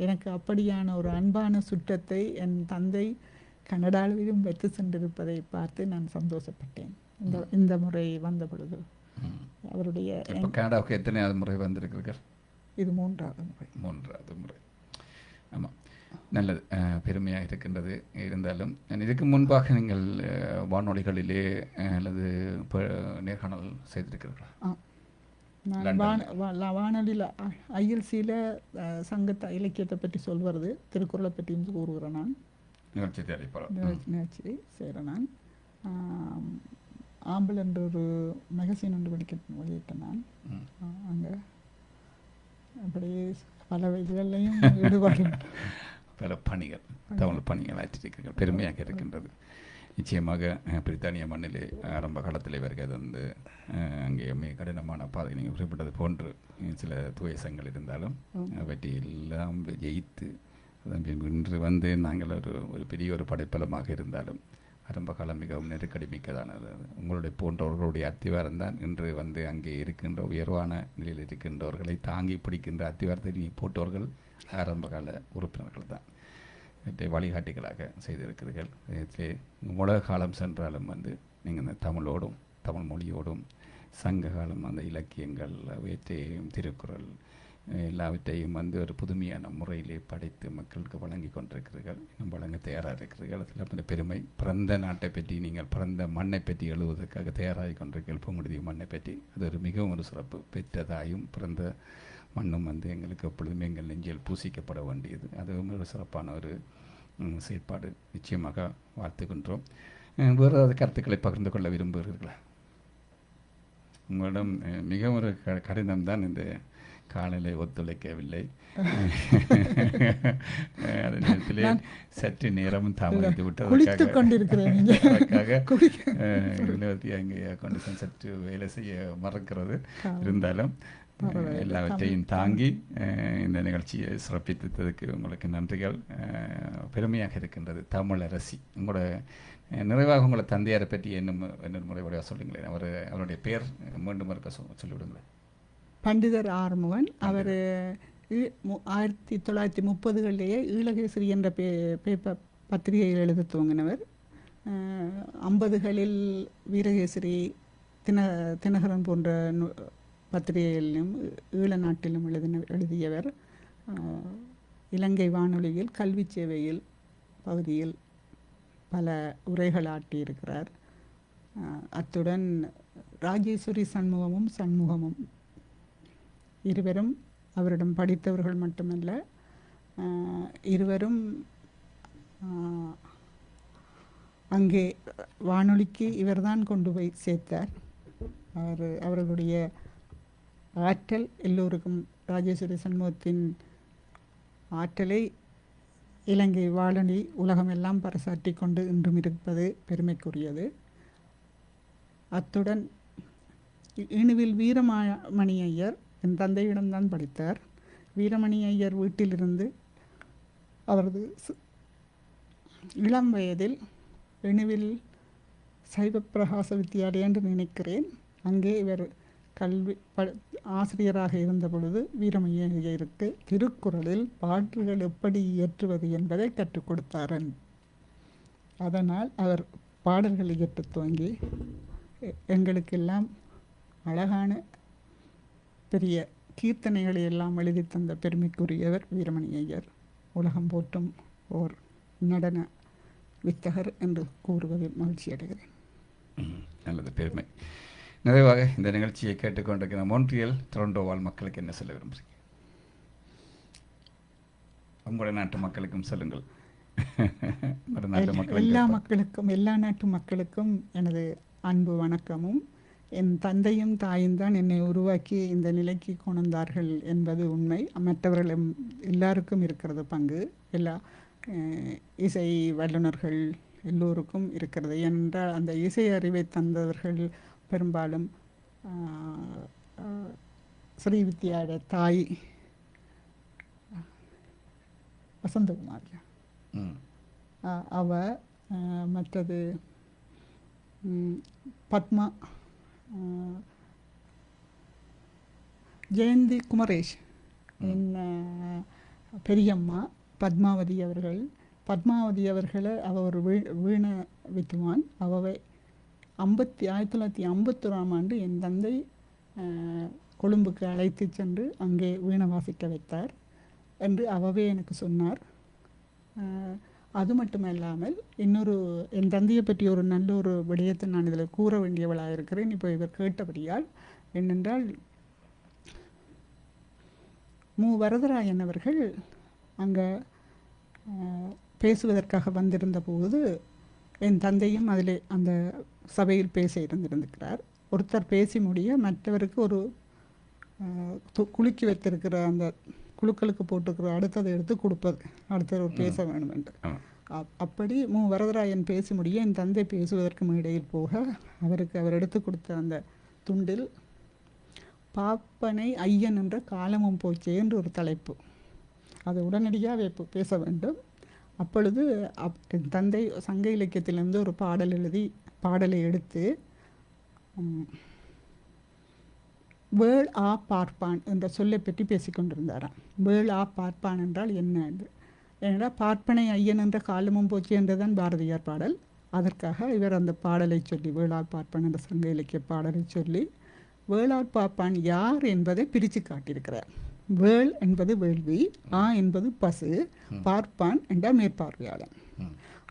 எனக்கு அப்படியான ஒரு அன்பான சுற்றத்தை என் தந்தை கனடாவிலும் வெற்றி சென்றிருப்பதை பார்த்து நான் சந்தோஷப்பட்டேன். இந்த முறை வந்த பொழுது அவருடைய கனடாவுக்கு எத்தனையாவது முறை வந்திருக்கிறீர்கள்? இது 3வது முறை. 3வது முறை. ஆமாம், நல்லது, பெருமையாக இருக்கின்றது. இருந்தாலும் இதுக்கு முன்பாக நீங்கள் வானொலிகளிலே அல்லது நேர்காணல் செய்திருக்கிறீர்களா? வானொலியில் ஐஎல்சியில் சங்கத்தை இலக்கியத்தை பற்றி சொல்வது, திருக்குறளை பற்றியும் கூறுகிறேன். நான் நிகழ்ச்சி செய்கிறேன். நான் ஆம்பல் என்ற ஒரு மேகசின் ஒன்று வெளியிட்டேன். நான் அங்கே அப்படி பல இதுகளையும் ஈடுபாடு, பல பணிகள், தமிழ் பணிகள் ஆற்றிருக்கிறீர்கள். பெருமையாக இருக்கின்றது. நிச்சயமாக பிரித்தானிய மண்ணிலே ஆரம்ப காலத்தில் இவர்கள் வந்து அங்கே மிக கடினமான பாதை நீங்கள் குறிப்பிட்டது போன்று சில துவேசங்கள் இருந்தாலும் அவற்றை எல்லாம் ஜெயித்து இன்று வந்து நாங்கள் ஒரு பெரிய ஒரு படைப்பலமாக இருந்தாலும் ஆரம்ப காலம் மிகவும் நெருக்கடி மிக்கதானது. உங்களுடைய போன்றவர்களுடைய அத்திவாரம் தான் இன்று வந்து அங்கே இருக்கின்ற உயர்வான நிலையில் இருக்கின்றவர்களை தாங்கி பிடிக்கின்ற அத்திவாரத்தை நீ போட்டவர்கள் ஆரம்ப கால உறுப்பினர்கள் தான். இவற்றை வழிகாட்டிகளாக செய்திருக்கிறீர்கள். உலக காலம் சென்றாலும் வந்து நீங்கள் இந்த தமிழோடும் தமிழ் மொழியோடும் சங்க காலம் அந்த இலக்கியங்கள், வேற்றையும் திருக்குறள் எல்லாவற்றையும் வந்து ஒரு புதுமையான முறையிலே படைத்து மக்களுக்கு வழங்கி கொண்டிருக்கிறீர்கள், இன்னும் வழங்க தயாராக இருக்கிறீர்கள். அதில் அந்த பெருமை. பிறந்த நாட்டை பற்றி, நீங்கள் பிறந்த மண்ணை பற்றி எழுதுவதற்காக தயாராகி கொண்டிருக்கிறீர்கள். பூங்குடி மண்ணை பற்றி அது ஒரு மிகவும் ஒரு சிறப்பு. பெற்றதாயும் பிறந்த மண்ணும் வந்து எங்களுக்கு எப்பொழுதுமே எங்கள் நெஞ்சில் பூசிக்கப்பட வேண்டியது. அதுவும் ஒரு சிறப்பான ஒரு செயற்பாடு. நிச்சயமாக வாழ்த்துகின்றோம். வேறு ஏதாவது கருத்துக்களை பகிர்ந்து கொள்ள விரும்புகிறீர்களா? உங்களிடம் மிகவும் ஒரு கடினம் தான் இந்த காலையில் ஒத்துழைக்கவில்லை. அதே நேரத்திலே சற்று நேரமும் தாமதித்து விட்டதற்காக அங்கே கொண்டு சற்று வேலை செய்ய மறக்கிறது. இருந்தாலும் எல்லாவற்றையும் தாங்கி இந்த நிகழ்ச்சியை சிறப்பித்ததுக்கு உங்களுக்கு நன்றிகள். பெருமையாக இருக்கின்றது. தமிழரசி. உங்களோட நிறைவாக உங்களை தந்தையாரை பற்றி இன்னொரு முறைப்படியாக சொல்லுங்களேன். அவருடைய பேர் மீண்டும் இருக்க சொல்லிவிடுங்களேன். பண்டிதர் ஆறுமுகன். அவர் 1930களிலேயே ஈழகேசரி என்ற பத்திரிகையில் எழுத துவங்கினவர். 50களில் வீரகேசரி, தினகரன் போன்ற பத்திரிகைகளிலும் ஈழ நாட்டிலும் எழுதியவர். இலங்கை வானொலியில் கல்வி சேவையில் பகுதியில் பல உரைகள் ஆட்டியிருக்கிறார். அத்துடன் ராஜேஸ்வரி சண்முகமும் இருவரும் அவரிடம் படித்தவர்கள் மட்டுமல்ல, இருவரும் அங்கே வானொலிக்கு இவர்தான் கொண்டு போய் சேர்த்தார். அவர்களுடைய ஆற்றல் எல்லோருக்கும், ராஜேஸ்வரி சண்முகத்தின் ஆற்றலை இலங்கை வானொலி உலகமெல்லாம் பறைசாற்றி கொண்டு இன்றும் இருப்பது பெருமைக்குரியது. அத்துடன் இணுவில் வீரமணி ஐயர் என் தந்தையிடம்தான் படித்தார். வீரமணி ஐயர் வீட்டிலிருந்து அவரது இளம் வயதில் இணுவில் சைவ பிரகாச வித்தியாலயம் என்று நினைக்கிறேன், அங்கே இவர் கல்வி ஆசிரியராக இருந்த பொழுது வீரமணி ஐயருக்கு திருக்குறளில் பாட்டுகள் எப்படி இயற்றுவது என்பதை கற்றுக் கொடுத்தார். அதனால் அவர் பாடல்கள் இயற்ற துவங்கி எங்களுக்கெல்லாம் அழகான பெரிய கீர்த்தனைகளை எல்லாம் எழுதி தந்த பெருமைக்குரியவர் வீரமணி ஐயர். உலகம் போற்றும் ஓர் நடன வித்தகர் என்று கூறுவதில் மகிழ்ச்சி அடைகிறேன். நல்லது, பெருமை. நிறைவாக இந்த நிகழ்ச்சியை கேட்டுக்கொண்டிருக்கிற மோன்ட்ரியல், டொரண்டோ வாழ் மக்களுக்கு என்ன சொல்ல விரும்புகிறீங்க? உங்களுடைய நாட்டு மக்களுக்கும் சொல்லுங்கள். எல்லா நாட்டு மக்களுக்கும் எனது அன்பு வணக்கமும். என் தந்தையும் தாயும் தான் என்னை உருவாக்கி இந்த நிலைக்கு கொண்டார்கள் என்பது உண்மை. மற்றவர்கள் எல்லாருக்கும் இருக்கிறது பங்கு. எல்லா இசை வல்லுநர்கள் எல்லோருக்கும் இருக்கிறது. ஏனென்றால் அந்த இசை அறிவை தந்தவர்கள் பெரும்பாலும் ஸ்ரீவித்யாவோட தாய் வசந்தகுமார், அவ மற்றது பத்மா, ஜெயந்தி குமரேஷ், என் பெரியம்மா பத்மாவதி அவர்கள். பத்மாவதி அவர்களை அவ ஒரு வீண வித்துவான். அவவை 1951ஆம் ஆண்டு என் தந்தை கொழும்புக்கு அழைத்து சென்று அங்கே வீணை வாசிக்க வைத்தார் என்று அவவே எனக்கு சொன்னார். அது மட்டுமல்லாமல் இன்னொரு என் தந்தையை பற்றி ஒரு நல்ல ஒரு விடயத்தை நான் இதில் கூற வேண்டியவளாக இருக்கிறேன். இப்போ இவர் கேட்டபடியால் என்னென்றால், மு வரதராயன் அவர்கள் அங்கே பேசுவதற்காக வந்திருந்த போது என் தந்தையும் அதில் அந்த சபையில் பேச இருந்திருக்கிறார். ஒருத்தர் பேசி முடிய மற்றவருக்கு ஒரு குலுக்கி வைத்திருக்கிற அந்த குழுக்களுக்கு போட்டுக்கிற அடுத்ததை எடுத்து கொடுப்பது, அடுத்தது ஒரு பேச வேண்டும் என்று. அப்படி மு வரதராயன் பேசி முடிய என் தந்தை பேசுவதற்கு இடையில் போக அவர் எடுத்து கொடுத்த அந்த துண்டில் பாப்பனை ஐயன் என்ற காலமும் போச்சே என்று ஒரு தலைப்பு. அது உடனடியாக பேச வேண்டும். அப்பொழுது என் தந்தை சங்க இலக்கியத்திலிருந்து ஒரு பாடல் எழுதி பாடலை எடுத்து வேள் ஆ பார்ப்பான் என்ற சொல்லை பற்றி பேசிக்கொண்டிருந்தாராம். வேள் ஆ பார்ப்பான் என்றால் என்ன என்று. ஏனென்றால் பார்ப்பனை ஐயன் என்ற காலமும் போச்சு என்றுதான் பாரதியார் பாடல். அதற்காக இவர் அந்த பாடலை சொல்லி, வேளார் பார்ப்பான் என்ற சங்க இலக்கிய பாடலை சொல்லி வேளார் பார்ப்பான் யார் என்பதை பிரித்து காட்டியிருக்கிறார். வேள் என்பது வேள்வி, ஆ என்பது பசு, பார்ப்பான் என்றால் மேற்பார்வையாளன்.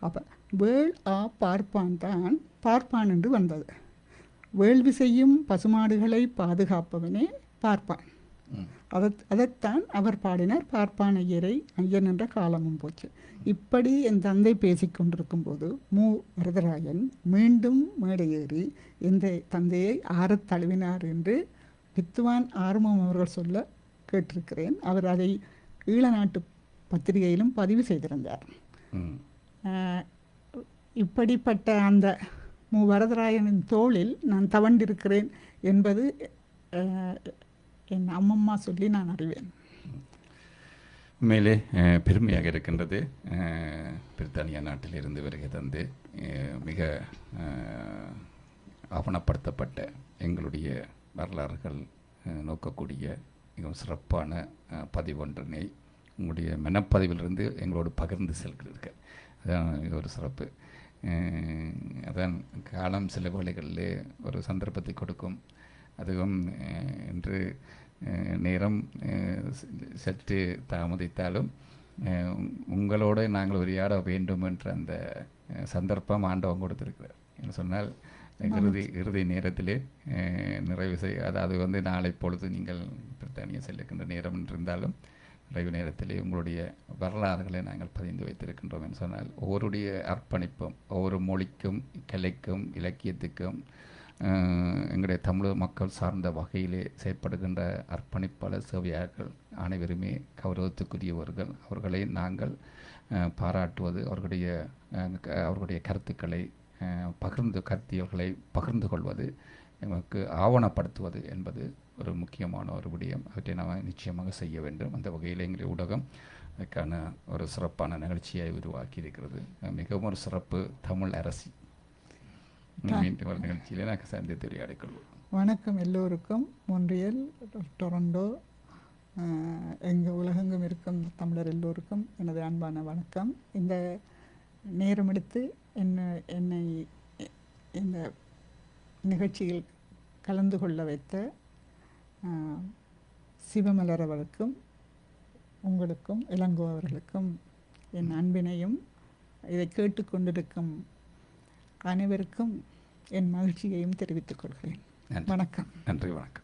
அப்போ வேள் ஆ பார்ப்பான் தான் பார்ப்பான் என்று வந்தது. வேள்வி செய்யும் பசுமாடுகளை பாதுகாப்பவனே பார்ப்பான். அதைத்தான் அவர் பாடினார், பார்ப்பான் ஐயரை ஐயன் என்ற காலமும் போச்சு. இப்படி என் தந்தை பேசிக்கொண்டிருக்கும் போது வரதராயன் மீண்டும் மேடையேறி இந்த தந்தையை ஆறத் தழுவினார் என்று வித்துவான் ஆர்வம் அவர்கள் சொல்ல கேட்டிருக்கிறேன். அவர் அதை ஈழநாட்டு பத்திரிகையிலும் பதிவு செய்திருந்தார். இப்படிப்பட்ட அந்த வரதராயனின் தோளில் நான் தவண்டிருக்கிறேன் என்பது என் அம்மம்மா சொல்லி நான் அறிவேன். உண்மையிலே பெருமையாக இருக்கின்றது. பிரித்தானியா நாட்டிலிருந்து வருகை தந்து மிக ஆவணப்படுத்தப்பட்ட எங்களுடைய வரலாறுகள் நோக்கக்கூடிய மிகவும் சிறப்பான பதிவொன்றினை உங்களுடைய மனப்பதிவிலிருந்து எங்களோடு பகிர்ந்து செல்கிறீர்கள். அதான் இது ஒரு சிறப்பு. அதான் காலம் சில வேளைகளில் ஒரு சந்தர்ப்பத்தை கொடுக்கும். அதுவும் இன்று நேரம் சற்று தாமதித்தாலும் உங்களோடு நாங்கள் உரையாட வேண்டும் என்ற அந்த சந்தர்ப்பம் ஆண்டவன் கொடுத்திருக்கிறார் என்று சொன்னால் இறுதி நேரத்திலே நிறைவு செய்ய அது நாளை பொழுது நீங்கள் பிரித்தானியா செல்லுகின்ற நேரம் என்றிருந்தாலும் நிறைவு நேரத்திலே உங்களுடைய வரலாறுகளை நாங்கள் பதிந்து வைத்திருக்கின்றோம் என்று சொன்னால் ஒவ்வொருடைய அர்ப்பணிப்பும் ஒவ்வொரு மொழிக்கும் கலைக்கும் இலக்கியத்துக்கும் எங்களுடைய தமிழ் மக்கள் சார்ந்த வகையிலே செயற்படுகின்ற அர்ப்பணிப்பாளர் சேவையாளர்கள் அனைவருமே கௌரவத்துக்குரியவர்கள். அவர்களை நாங்கள் பாராட்டுவது, அவர்களுடைய கருத்துக்களை கருத்தியல்களை பகிர்ந்து கொள்வது, எங்களுக்கு ஆவணப்படுத்துவது என்பது ஒரு முக்கியமான ஒரு விடயம். அவற்றை நாம் நிச்சயமாக செய்ய வேண்டும். அந்த வகையில் எங்களுடைய ஊடகம் அதுக்கான ஒரு சிறப்பான நிகழ்ச்சியை உருவாக்கி இருக்கிறது. மிகவும் ஒரு சிறப்பு தமிழ் அரசி. மீண்டும் ஒரு நிகழ்ச்சியில் எனக்கு சந்தித்து உரையாடிக்கொள்வோம். வணக்கம் எல்லோருக்கும். மொன்றியல், டொரண்டோ, எங்கள் உலகெங்கும் இருக்கும் தமிழர் எல்லோருக்கும் எனது அன்பான வணக்கம். இந்த நேரம் எடுத்து என்னை இந்த நிகழ்ச்சியில் கலந்து கொள்ள வைத்த சிவமலர் அவர்களுக்கும் உங்களுக்கும் இளங்கோ அவர்களுக்கும் என் அன்பினையும் இதை கேட்டுக்கொண்டிருக்கும் அனைவருக்கும் என் மகிழ்ச்சியையும் தெரிவித்துக் கொள்கிறேன். வணக்கம். நன்றி. வணக்கம்.